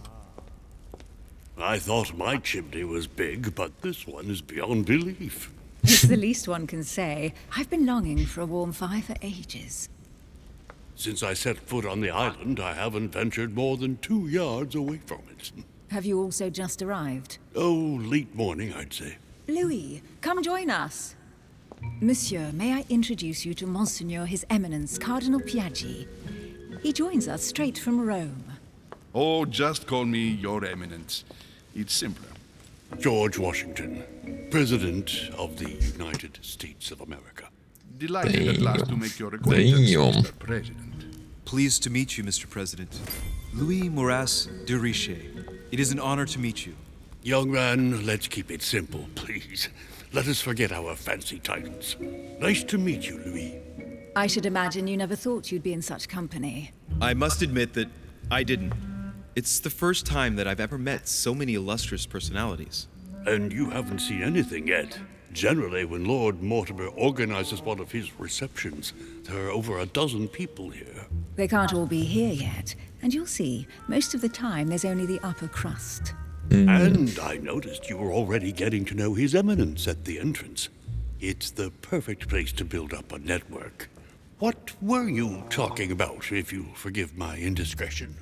I thought my chimney was big, but this one is beyond belief. It's the least one can say. I've been longing for a warm fire for ages. Since I set foot on the island, I haven't ventured more than 2 yards away from it. Have you also just arrived? Oh, late morning, I'd say. Louis, come join us. Monsieur, may I introduce you to Monseigneur His Eminence, Cardinal Piaggi. He joins us straight from Rome. Oh, just call me Your Eminence. It's simpler. George Washington, President of the United States of America. Delighted at last to make your acquaintance, Mr. President. Pleased to meet you, Mr. President. Louis Moras de Richet. It is an honor to meet you. Young man, let's keep it simple, please. Let us forget our fancy titles. Nice to meet you, Louis. I should imagine you never thought you'd be in such company. I must admit that I didn't. It's the first time that I've ever met so many illustrious personalities. And you haven't seen anything yet. Generally, when Lord Mortimer organizes one of his receptions, there are over a dozen people here. They can't all be here yet, and you'll see, most of the time there's only the upper crust. And I noticed you were already getting to know His Eminence at the entrance. It's the perfect place to build up a network. What were you talking about, if you'll forgive my indiscretion?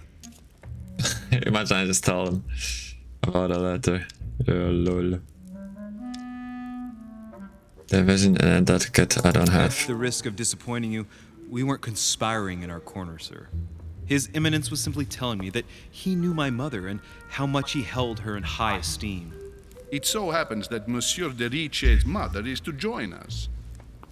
Imagine I just tell them about a letter. Lol. Division and etiquette I don't have. At the risk of disappointing you, we weren't conspiring in our corner, sir. His Eminence was simply telling me that he knew my mother and how much he held her in high esteem. It so happens that Monsieur de Richet's mother is to join us.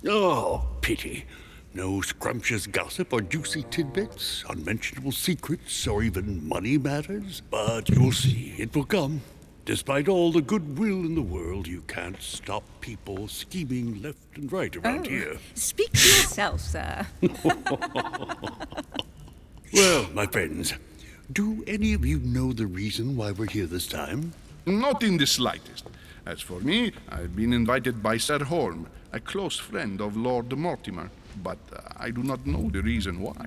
Oh, pity. No scrumptious gossip or juicy tidbits, unmentionable secrets, or even money matters. But you'll see, it will come. Despite all the goodwill in the world, you can't stop people scheming left and right around here. Speak for yourself, sir. Well, my friends, do any of you know the reason why we're here this time? Not in the slightest. As for me, I've been invited by Sir Horm, a close friend of Lord Mortimer, but I do not know the reason why.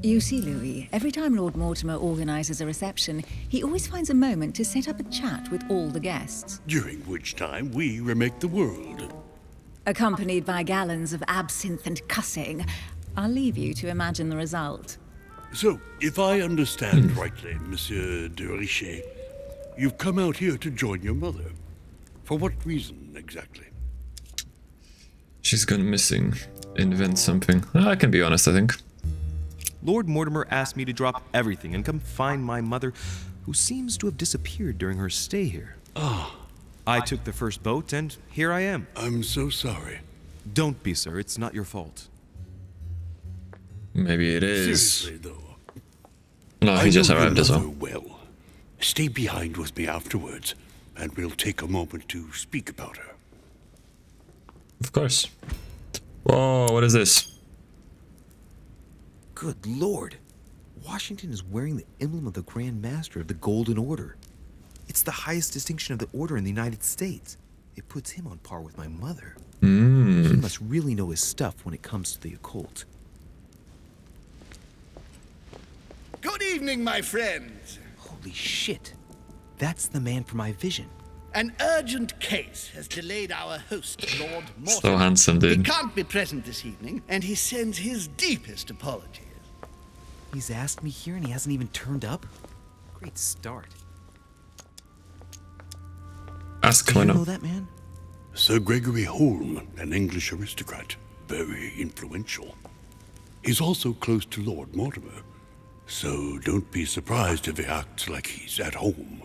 You see, Louis, every time Lord Mortimer organizes a reception, he always finds a moment to set up a chat with all the guests. During which time we remake the world. Accompanied by gallons of absinthe and cussing. I'll leave you to imagine the result. So, if I understand rightly, Monsieur de Richet, you've come out here to join your mother. For what reason, exactly? She's gone missing. Invent something. I can be honest, I think. Lord Mortimer asked me to drop everything and come find my mother, who seems to have disappeared during her stay here. I took the first boat, and here I am. I'm so sorry. Don't be, sir. It's not your fault. Maybe it is. Seriously, though. No, he just I know arrived your as well. mother well. Stay behind with me afterwards, and we'll take a moment to speak about her. Of course. Whoa, what is this? Good Lord. Washington is wearing the emblem of the Grand Master of the Golden Order. It's the highest distinction of the order in the United States. It puts him on par with my mother. He must really know his stuff when it comes to the occult. Good evening, my friends. Holy shit. That's the man for my vision. An urgent case has delayed our host, Lord Mortimer. So handsome, He dude. can't be present this evening, and he sends his deepest apologies. He's asked me here and he hasn't even turned up? Great start. Ask Do why you know not. that man? Sir Gregory Holm, an English aristocrat, very influential. He's also close to Lord Mortimer, so don't be surprised if he acts like he's at home.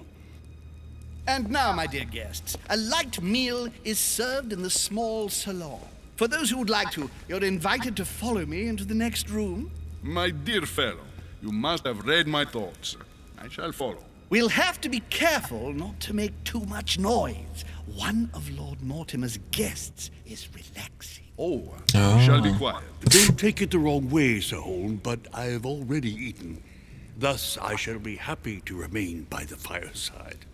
And now, my dear guests, a light meal is served in the small salon. For those who would like to, you're invited to follow me into the next room. My dear fellow, you must have read my thoughts. I shall follow. We'll have to be careful not to make too much noise. One of Lord Mortimer's guests is relaxing. Oh, we shall be quiet. Don't take it the wrong way, Sir Holm, but I have already eaten. Thus, I shall be happy to remain by the fireside.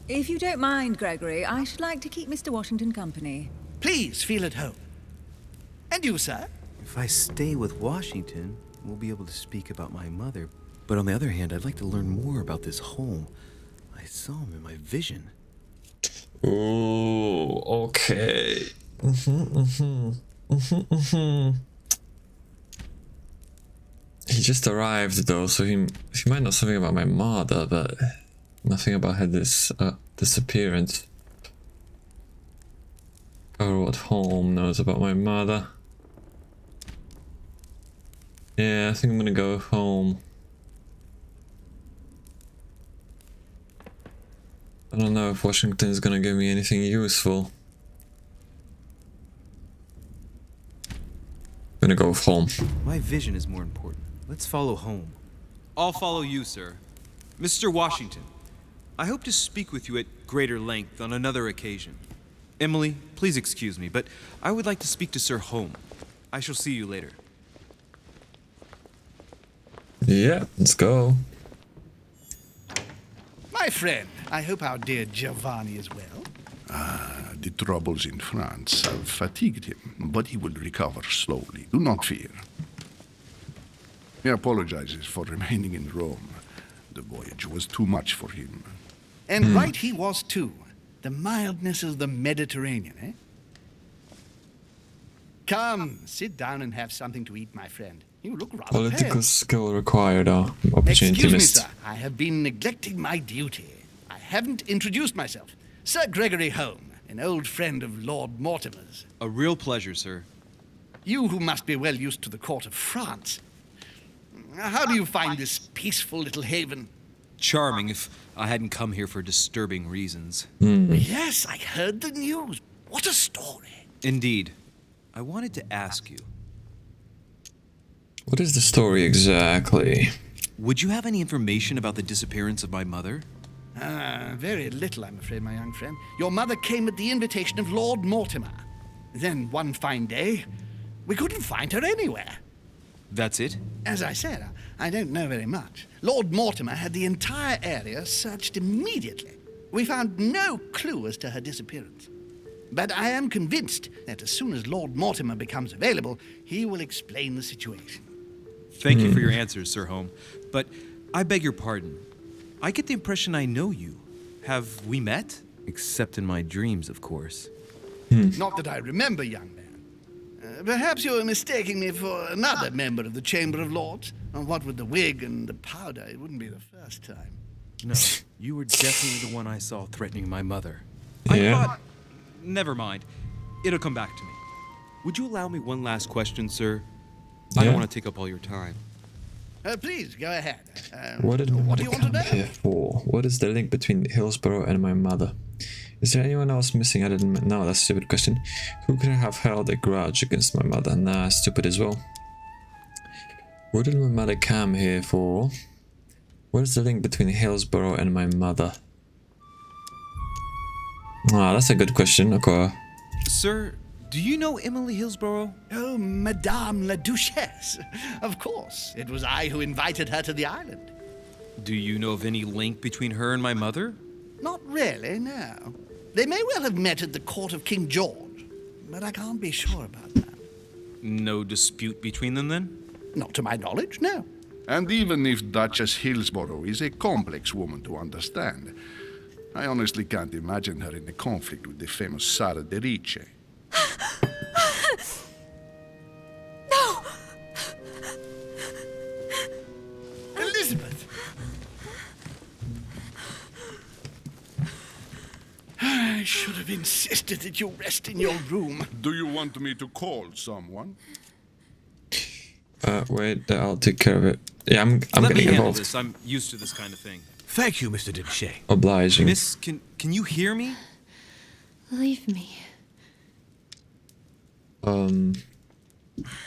If you don't mind, Gregory, I should like to keep Mr. Washington company. Please feel at home. And you, sir? If I stay with Washington, we'll be able to speak about my mother. But on the other hand, I'd like to learn more about this home. I saw him in my vision. Ooh, okay. He just arrived though, so he might know something about my mother, but nothing about her disappearance. Or what Holm knows about my mother. Yeah, I think I'm gonna go home. I don't know if Washington is gonna give me anything useful. I'm gonna go home. My vision is more important. Let's follow home. I'll follow you, sir. Mr. Washington, I hope to speak with you at greater length on another occasion. Emily, please excuse me, but I would like to speak to Sir Holm. I shall see you later. Yeah, let's go. My friend, I hope our dear Giovanni is well. The troubles in France have fatigued him, but he will recover slowly. Do not fear. He apologizes for remaining in Rome. The voyage was too much for him. And right he was too. The mildness of the Mediterranean, eh? Come, sit down and have something to eat, my friend. You look rather Political pale. skill required. Opportunity Excuse me, missed. sir. I have been neglecting my duty. I haven't introduced myself. Sir Gregory Holm, an old friend of Lord Mortimer's. A real pleasure, sir. You who must be well used to the court of France. How do you find this peaceful little haven? Charming if I hadn't come here for disturbing reasons. Yes, I heard the news. What a story. Indeed. I wanted to ask you, What is the story exactly? would you have any information about the disappearance of my mother? Very little, I'm afraid, my young friend. Your mother came at the invitation of Lord Mortimer. Then, one fine day, we couldn't find her anywhere. That's it? As I said, I don't know very much. Lord Mortimer had the entire area searched immediately. We found no clue as to her disappearance. But I am convinced that as soon as Lord Mortimer becomes available, he will explain the situation. Thank you for your answers, Sir Holm. But I beg your pardon. I get the impression I know you. Have we met? Except in my dreams, of course. Not that I remember, young man. Perhaps you are mistaking me for another member of the Chamber of Lords. What with the wig and the powder, it wouldn't be the first time. No, you were definitely the one I saw threatening my mother. I Yeah. thought... Never mind. It'll come back to me. Would you allow me one last question, sir? I Yeah. don't want to take up all your time. Please, go ahead. What did my what mother do you want to come know? here for? What is the link between Hillsborough and my mother? Is there anyone else missing other than no, that's a stupid question. Who could have held a grudge against my mother? Nah, stupid as well. What did my mother come here for? What is the link between Hillsborough and my mother? Ah, that's a good question. Okay. Sir, do you know Emily Hillsborough? Oh, Madame la Duchesse. Of course. It was I who invited her to the island. Do you know of any link between her and my mother? Not really, no. They may well have met at the court of King George, but I can't be sure about that. No dispute between them, then? Not to my knowledge, no. And even if Duchess Hillsborough is a complex woman to understand, I honestly can't imagine her in a conflict with the famous Sara de Ricci. No! Elizabeth! I should have insisted that you rest in your room. Do you want me to call someone? Wait, I'll take care of it. Yeah, I'm Let me getting handle involved. this. I'm used to this kind of thing. Thank you, Mr. Dinchet. Obliging. Miss, can you hear me? Leave me.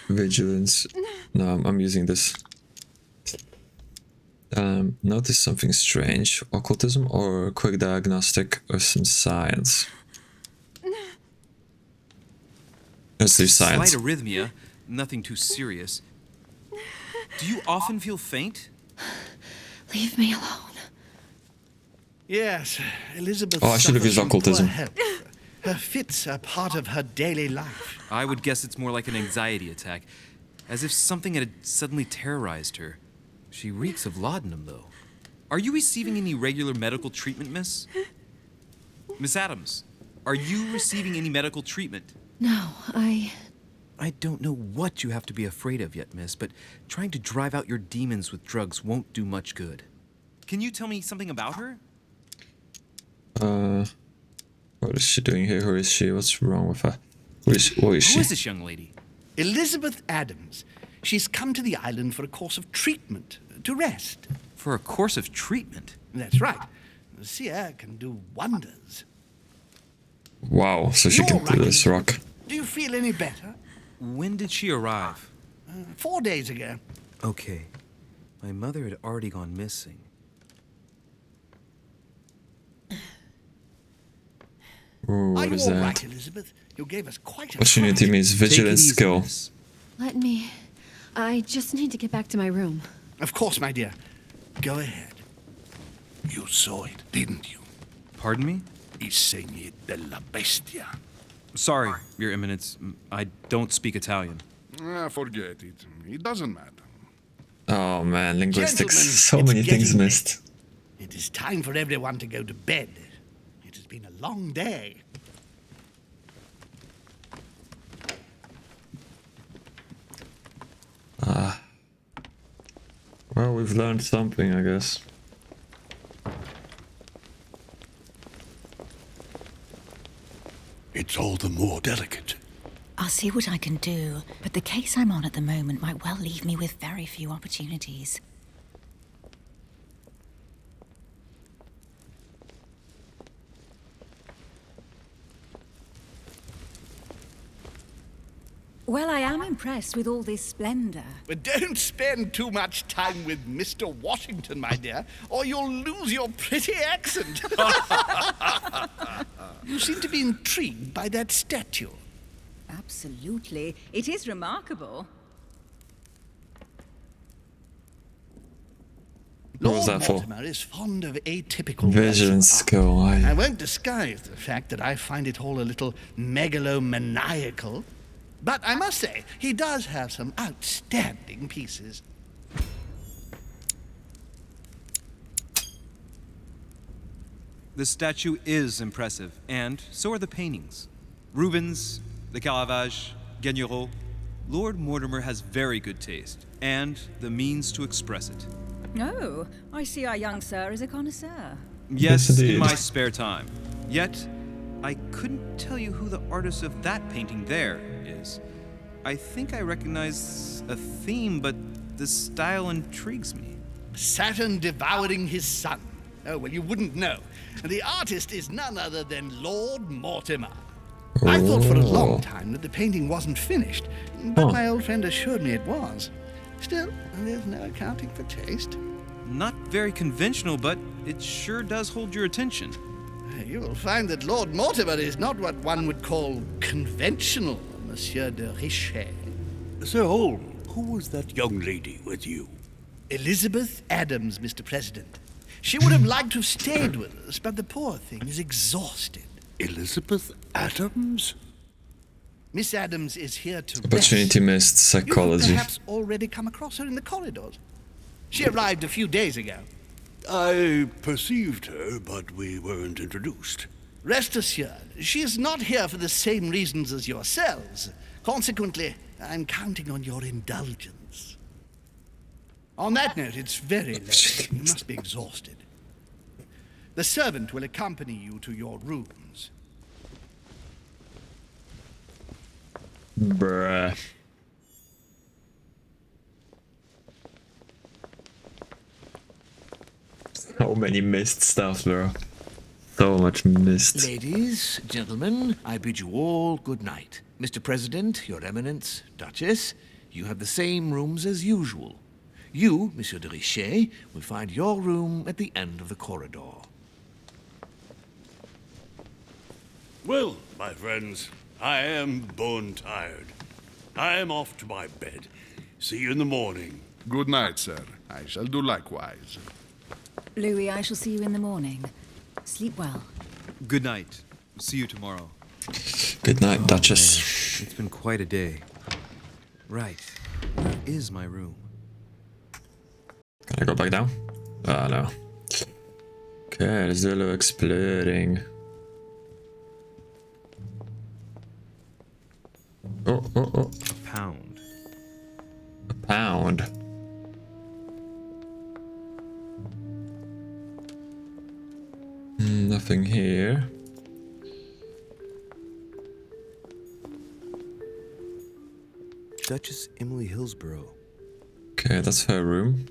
Vigilance. No, I'm using this. Notice something strange. Occultism or quick diagnostic or some science? Let's do science. Slight arrhythmia, nothing too serious. Do you often feel faint? Leave me alone. Yes, Elizabeth. Oh, I should have suffers used from poor occultism. health. Her fits are part of her daily life. I would guess it's more like an anxiety attack, as if something had suddenly terrorized her. She reeks of laudanum, though. Are you receiving any regular medical treatment, miss? Miss Adams, are you receiving any medical treatment? No, I don't know what you have to be afraid of yet, miss, but trying to drive out your demons with drugs won't do much good. Can you tell me something about her? What is she doing here? Who is she? What's wrong with her? What is Who she? is this young lady? Elizabeth Adams. She's come to the island for a course of treatment, to rest. For a course of treatment? That's right. The sea air can do wonders. Wow, so she You're can do this rock. Do you feel any better? When did she arrive? 4 days ago. Okay. My mother had already gone missing. Ooh, Are what you is all that? right, Elizabeth? You gave us quite a Opportunity fright. means vigilance easy, skill. miss. let me. I just need to get back to my room. Of course, my dear. Go ahead. You saw it, didn't you? Pardon me? I segni della bestia. Sorry, Your Eminence. I don't speak Italian. Forget it. It doesn't matter. Oh man, linguistics. Gentlemen, So it's many things getting missed. It is time for everyone to go to bed. It has been a long day. Well, we've learned something, I guess. It's all the more delicate. I'll see what I can do, but the case I'm on at the moment might well leave me with very few opportunities. Well, I am impressed with all this splendor. But don't spend too much time with Mr. Washington, my dear, or you'll lose your pretty accent. You seem to be intrigued by that statue. Absolutely. It is remarkable. What was Lord that for? Mortimer is fond of atypical Vigilance skill. I won't disguise the fact that I find it all a little megalomaniacal. But I must say, he does have some outstanding pieces. The statue is impressive, and so are the paintings. Rubens, the Caravage, Guignero. Lord Mortimer has very good taste, and the means to express it. Oh, I see our young sir is a connoisseur. Yes, Yes, in indeed. my spare time. Yet, I couldn't tell you who the artist of that painting there is. I think I recognize a theme, but the style intrigues me. Saturn devouring his son. Oh, well, you wouldn't know. The artist is none other than Lord Mortimer. I thought for a long time that the painting wasn't finished, but Oh. my old friend assured me it was. Still, there's no accounting for taste. Not very conventional, but it sure does hold your attention. You will find that Lord Mortimer is not what one would call conventional, Monsieur de Richet. Sir Holm, who was that young lady with you? Elizabeth Adams, Mr. President. She would have liked to have stayed with us, but the poor thing is exhausted. Elizabeth Adams? Miss Adams is here to Opportunity rest. missed. You have Psychology. perhaps already come across her in the corridors. She arrived a few days ago. I perceived her, but we weren't introduced. Rest assured, she is not here for the same reasons as yourselves. Consequently, I'm counting on your indulgence. On that note, it's very late. You must be exhausted. The servant will accompany you to your rooms. Bruh. So many missed stuff, bro. So much missed. Ladies, gentlemen, I bid you all good night. Mr. President, Your Eminence, Duchess, you have the same rooms as usual. You, Monsieur de Richet, will find your room at the end of the corridor. Well, my friends, I am bone tired. I am off to my bed. See you in the morning. Good night, sir. I shall do likewise. Louis, I shall see you in the morning. Sleep well. Good night. See you tomorrow. Good night, Duchess. Man, it's been quite a day. Right. Where is my room? Can I go back down? Ah, no. Okay, let's do a little exploring. Oh. A pound. A pound. Nothing here. Duchess Emily Hillsborough. Okay, that's her room.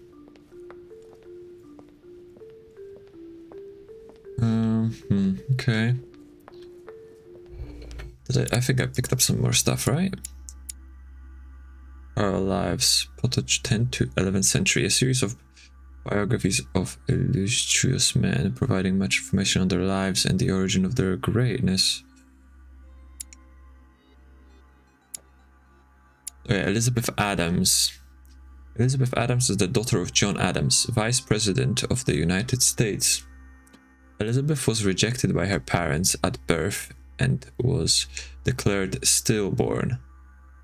Okay. I think I picked up some more stuff, right? Our Lives, Pottage 10th to 11th century, a series of biographies of illustrious men, providing much information on their lives and the origin of their greatness. Okay, Elizabeth Adams. Elizabeth Adams is the daughter of John Adams, Vice President of the United States. Elizabeth was rejected by her parents at birth and was declared stillborn.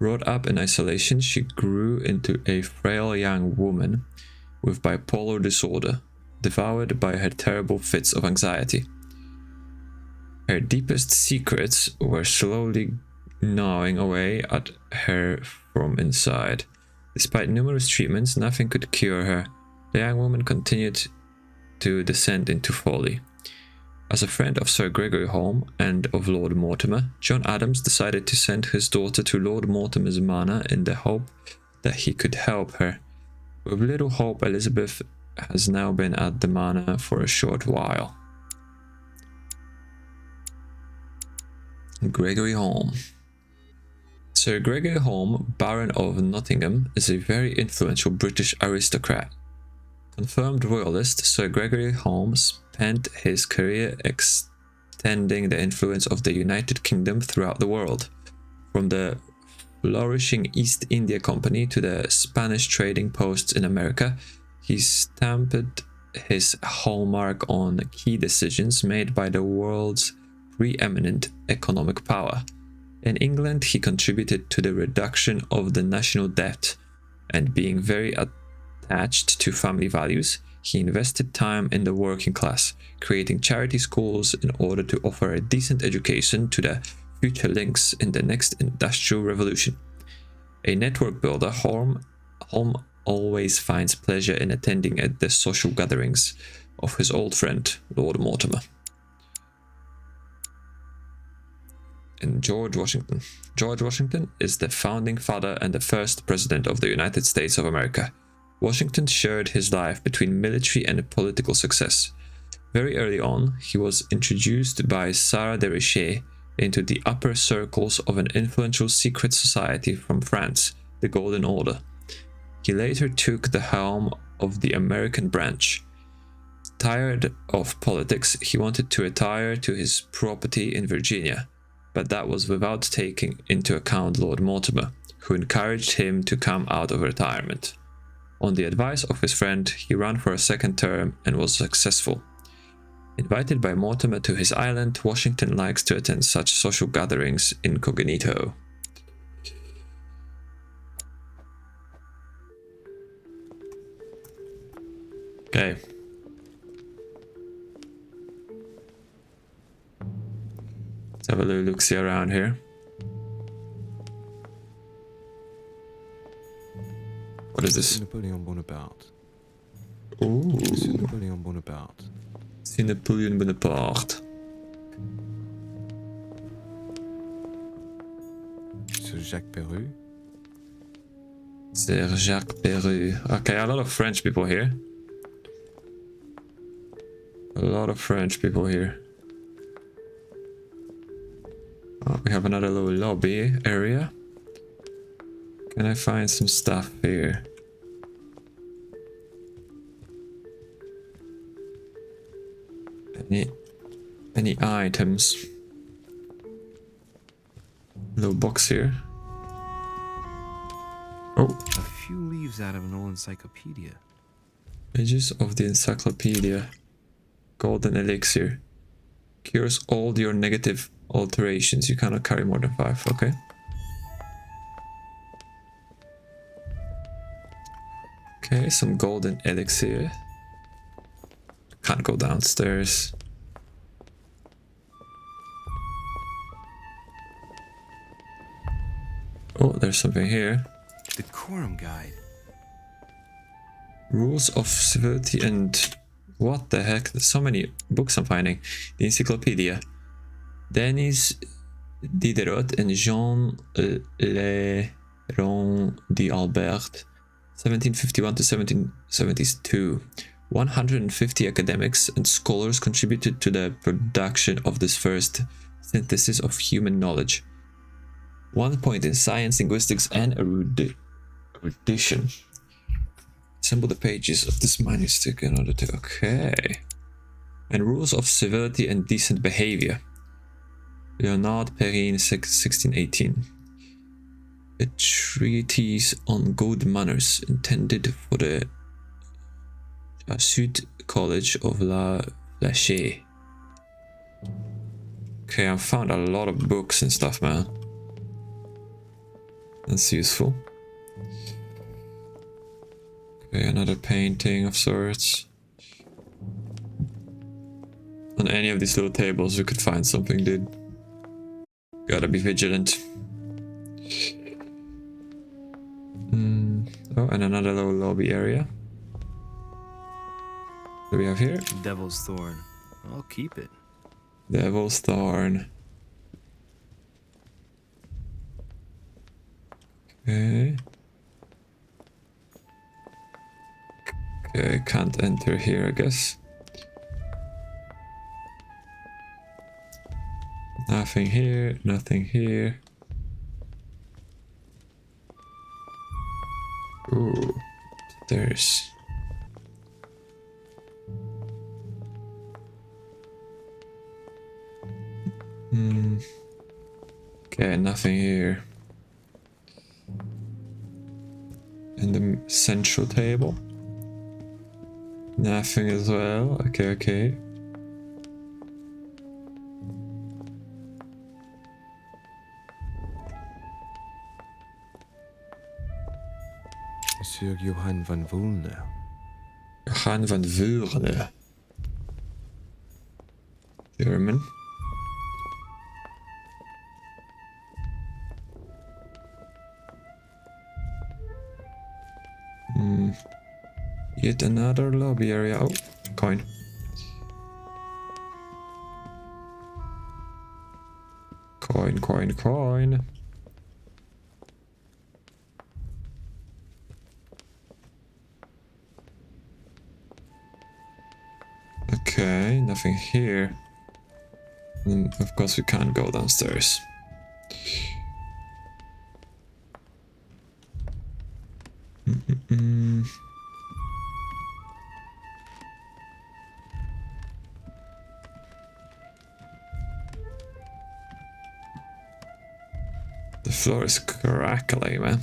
Brought up in isolation, she grew into a frail young woman with bipolar disorder, devoured by her terrible fits of anxiety. Her deepest secrets were slowly gnawing away at her from inside. Despite numerous treatments, nothing could cure her. The young woman continued to descend into folly. As a friend of Sir Gregory Home and of Lord Mortimer, John Adams decided to send his daughter to Lord Mortimer's manor in the hope that he could help her. With little hope, Elizabeth has now been at the manor for a short while. Gregory Home. Sir Gregory Home, Baron of Nottingham, is a very influential British aristocrat. Confirmed royalist, Sir Gregory Home spent his career extending the influence of the United Kingdom throughout the world. From the flourishing East India Company to the Spanish trading posts in America, he stamped his hallmark on key decisions made by the world's preeminent economic power. In England, he contributed to the reduction of the national debt, and being very attached to family values, he invested time in the working class, creating charity schools in order to offer a decent education to the future links in the next industrial revolution. A network builder, Home always finds pleasure in attending at the social gatherings of his old friend, Lord Mortimer. And George Washington. George Washington is the founding father and the first president of the United States of America. Washington shared his life between military and political success. Very early on, he was introduced by Sarah de Richet into the upper circles of an influential secret society from France, the Golden Order. He later took the helm of the American branch. Tired of politics, he wanted to retire to his property in Virginia, but that was without taking into account Lord Mortimer, who encouraged him to come out of retirement. On the advice of his friend, he ran for a second term and was successful. Invited by Mortimer to his island, Washington likes to attend such social gatherings incognito. Okay. Let's have a little look-see around here. What is this? Napoleon Bonaparte. Ooh. Napoleon Bonaparte. C'est Napoleon Bonaparte. Sir Jacques Perru. Sir Jacques Perru. Okay, a lot of French people here. lot of French people here. Oh, we have another little lobby area. Can I find some stuff here? Any items? Little box here. Oh, A few leaves out of an old encyclopedia. pages of the encyclopedia. Golden elixir. Cures all your negative alterations. You cannot carry more than 5. Okay. Okay, some golden elixir. Can't go downstairs. Oh, there's something here. Decorum guide. Rules of civility and... What the heck? There's so many books I'm finding. The encyclopedia. Denis Diderot and Jean Léron d'Albert, 1751 to 1772. 150 academics and scholars contributed to the production of this first synthesis of human knowledge. 1 point in science, linguistics, and erudition. Assemble the pages of this manuscript in order to... Okay. And rules of civility and decent behavior. Leonard Perrin, 1618. A treatise on good manners intended for the Jesuit College of La Flèche. Okay, I found a lot of books and stuff, man. That's useful. Okay, another painting of sorts. On any of these little tables we could find something, dude. Gotta be vigilant. Oh, and another little lobby area. What do we have here? Devil's Thorn. I'll keep it. Devil's Thorn. Okay. Okay, can't enter here, I guess. Nothing here, nothing here. Ooh, there's... Okay, nothing here. In the central table. Nothing as well. Okay, okay. Monsieur Johann van Vulner. Johann van Vulner. German. Yet another lobby area. Oh, coin. Coin, coin, coin. Okay, nothing here. And of course we can't go downstairs. The floor is crackling, man.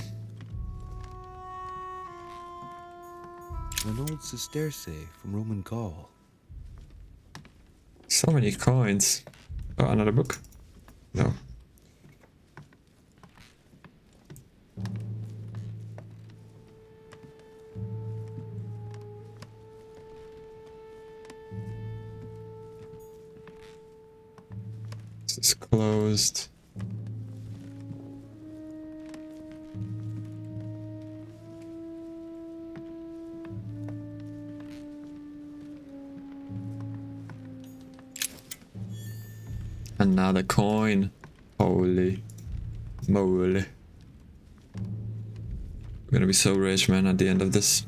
An old sesterce from Roman Gaul. So many coins. Oh, another book? No. This is closed. Another coin. Holy moly. We're gonna be so rich, man, at the end of this.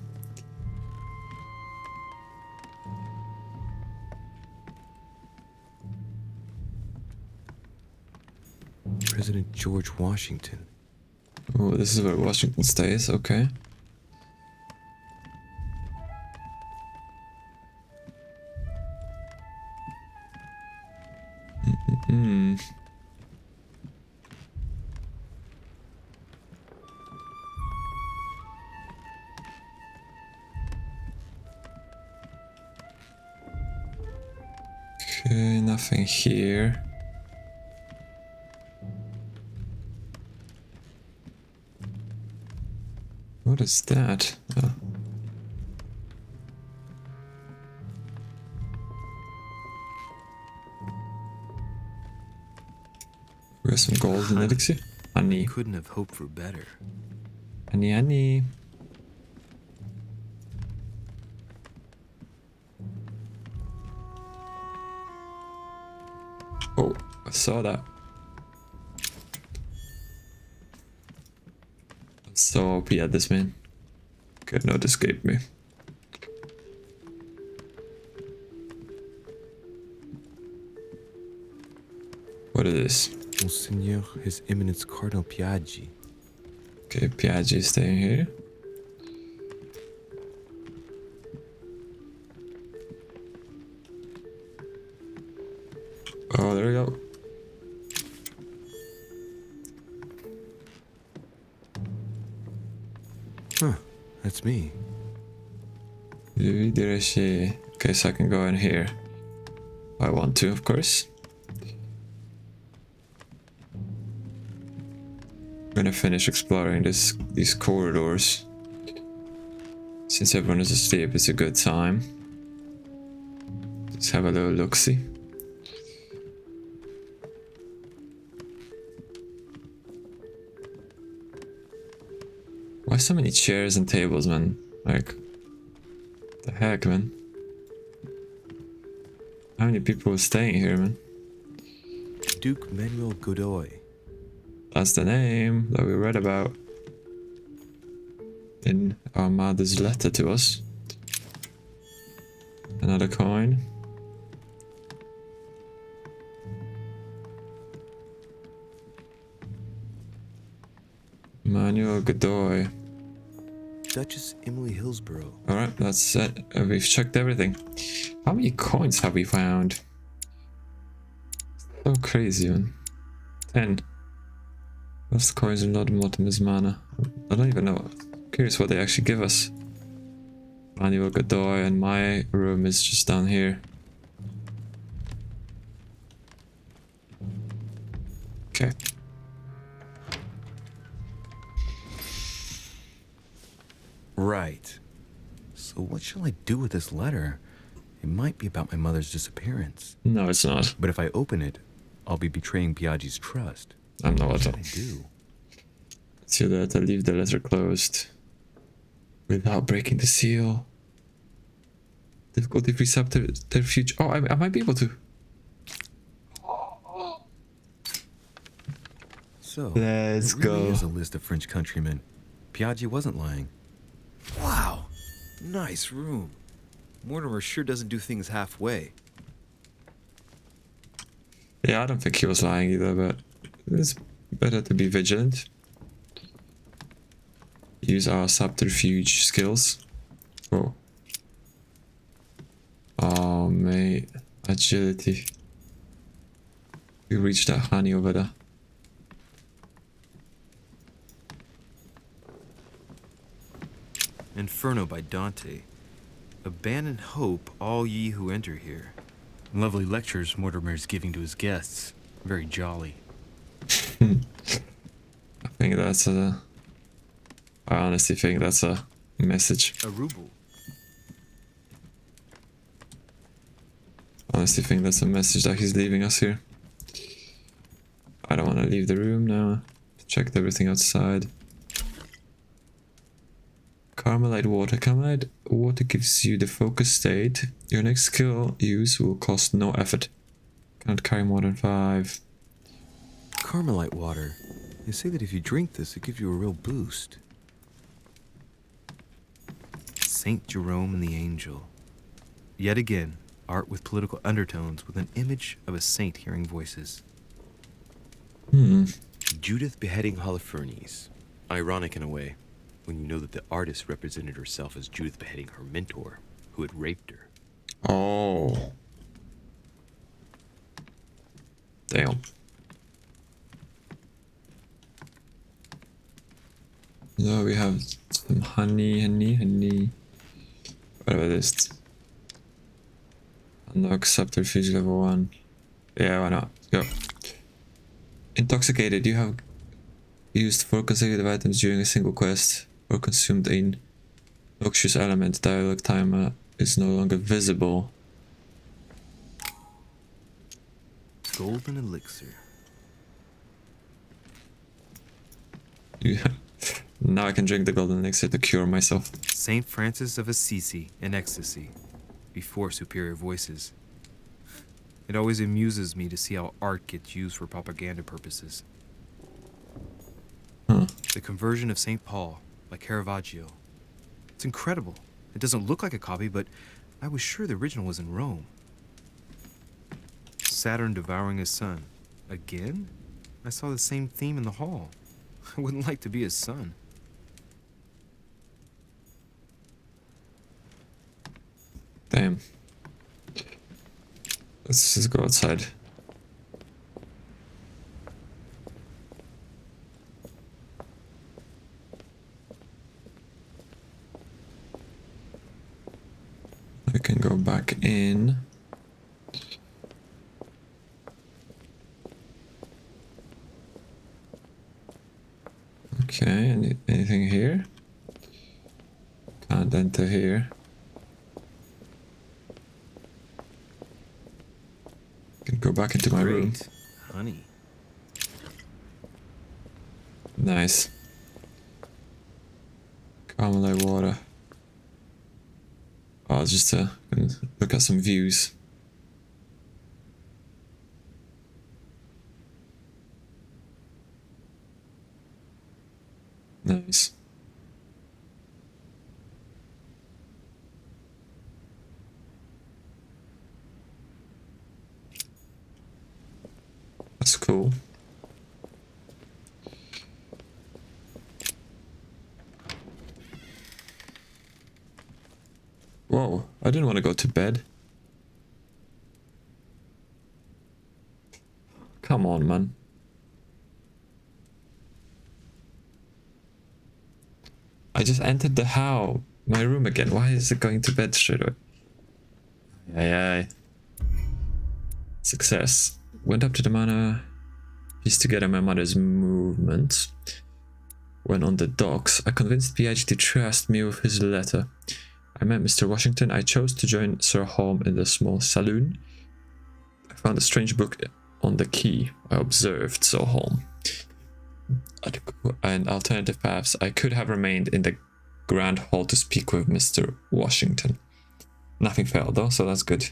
President George Washington. Oh, this is where Washington stays, okay. Mm-mm-mm. Okay, nothing here. What is that? Oh. Where's some golden elixir? Honey. Couldn't have hoped for better. Honey, honey. Oh, I saw that. I'm so OP at this, man. Could not escape me. What is this? Monseigneur, His Eminence Cardinal Piaggi. Okay, Piaggi is staying here. Oh, there we go. Huh, that's me. Okay, so I can go in here. I want to, of course. I'm gonna finish exploring these corridors. Since everyone is asleep, it's a good time. Let's have a little look-see. Why so many chairs and tables, man? Like, the heck, man? How many people are staying here, man? Duke Manuel Godoy. That's the name that we read about in our mother's letter to us. Another coin. Manuel Godoy. Duchess Emily Hillsborough. Alright, that's it. We've checked everything. How many coins have we found? So crazy, man. 10. What's the coins in Lord Mortimer's Manor? I don't even know. I'm curious what they actually give us. Manuel Godoy, and my room is just down here. Okay. Right. So what shall I do with this letter? It might be about my mother's disappearance. No, it's not. But if I open it, I'll be betraying Piaggi's trust. I'm not. What should I do? It's your letter. Leave the letter closed without breaking the seal. Difficulty free subterfuge. Oh, I might be able to. So, Let's it really go. is a list of French countrymen. Piaggi wasn't lying. Wow, nice room. Mortimer sure doesn't do things halfway. Yeah, I don't think he was lying either, but it's better to be vigilant. Use our subterfuge skills. Whoa. Oh, mate. Agility. We reached that honey over there. Inferno by Dante. Abandon hope, all ye who enter here. Lovely lectures Mortimer's giving to his guests. Very jolly. I think that's a... I honestly think that's a message. A ruble. Honestly think that's a message that he's leaving us here. I don't want to leave the room now. Checked everything outside. Carmelite water. Carmelite water gives you the focus state. Your next skill use will cost no effort. Can't carry more than 5. Carmelite water. They say that if you drink this, it gives you a real boost. Saint Jerome and the Angel. Yet again, art with political undertones with an image of a saint hearing voices. Judith beheading Holofernes. Ironic in a way, when you know that the artist represented herself as Judith beheading her mentor, who had raped her. Oh. Damn. Yeah, we have some honey. Whatever this. Unlock subterfuge level 1. Yeah, why not? Go. Intoxicated. You have used 4 consecutive items during a single quest or consumed a noxious element. Dialogue timer is no longer visible. Golden elixir. Yeah. Now I can drink the golden elixir to cure myself. Saint Francis of Assisi in ecstasy, before superior voices. It always amuses me to see how art gets used for propaganda purposes. Huh. The conversion of St. Paul by Caravaggio. It's incredible. It doesn't look like a copy, but I was sure the original was in Rome. Saturn devouring his son. Again? I saw the same theme in the hall. I wouldn't like to be his son. Damn. Let's just go outside. We can go back in. Okay, anything here? Can't enter here. Can go back into my room. Honey. Nice. Caramel water. Oh, just to look at some views. Nice. That's cool. Whoa, I didn't want to go to bed. Come on, man. I just entered my room again. Why is it going to bed straight away? Aye. Success. Went up to the manor, pieced together my mother's movements. When on the docks, I convinced PH to trust me with his letter. I met Mr. Washington. I chose to join Sir Holm in the small saloon. I found a strange book on the quay. I observed Sir Holm. And alternative paths. I could have remained in the Grand Hall to speak with Mr. Washington. Nothing failed though, so that's good.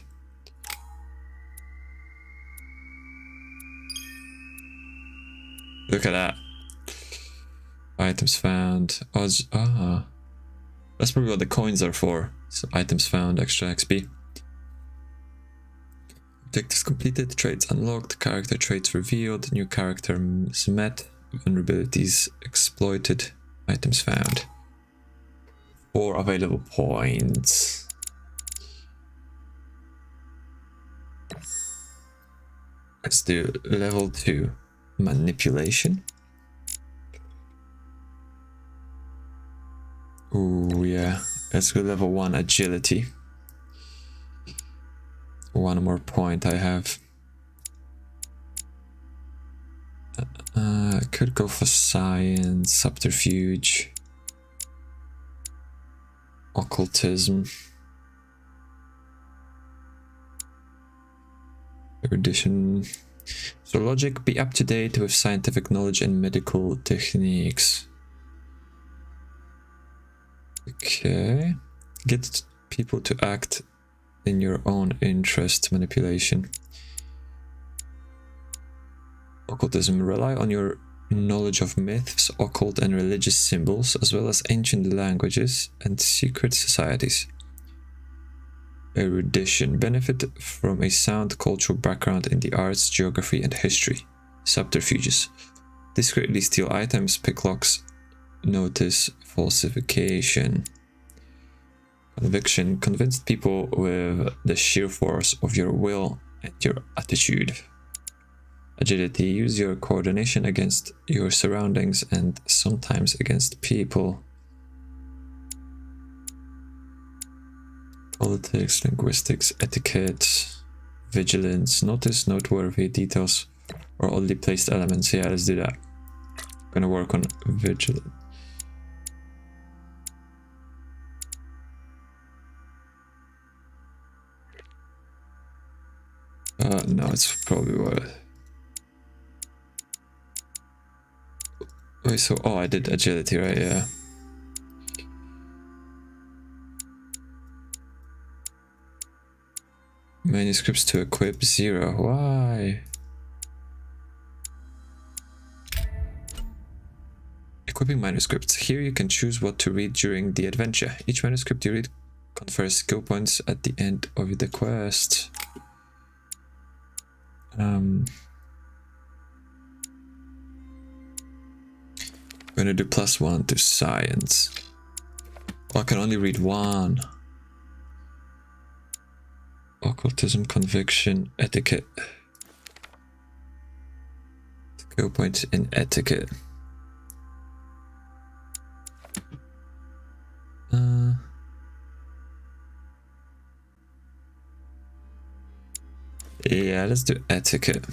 Look at that. Items found. That's probably what the coins are for. So items found, extra XP. Objectives completed, traits unlocked, character traits revealed, new characters met, vulnerabilities exploited, items found. 4 available points. Let's do level 2. Manipulation. Ooh, yeah. Let's go level 1 agility. 1 more point I have. I could go for science, subterfuge, occultism, erudition. So logic, be up to date with scientific knowledge and medical techniques. Okay. Get people to act in your own interest. Manipulation. Occultism. Rely on your knowledge of myths, occult and religious symbols, as well as ancient languages and secret societies. Erudition. Benefit from a sound cultural background in the arts, geography and history. Subterfuges. Discreetly steal items, pick locks, notice falsification. Conviction. Convinced people with the sheer force of your will and your attitude. Agility. Use your coordination against your surroundings and sometimes against people. Politics, linguistics, etiquette, vigilance. Notice noteworthy details or oddly placed elements. Yeah, let's do that. Gonna work on vigilance. No, it's probably what. Wait, so I did agility, right? Yeah. Manuscripts to equip 0. Why? Equipping manuscripts. Here you can choose what to read during the adventure. Each manuscript you read confers skill points at the end of the quest. I'm gonna do +1 to science. Oh, I can only read 1. Occultism, conviction, etiquette. Skill points in etiquette. Yeah, let's do etiquette.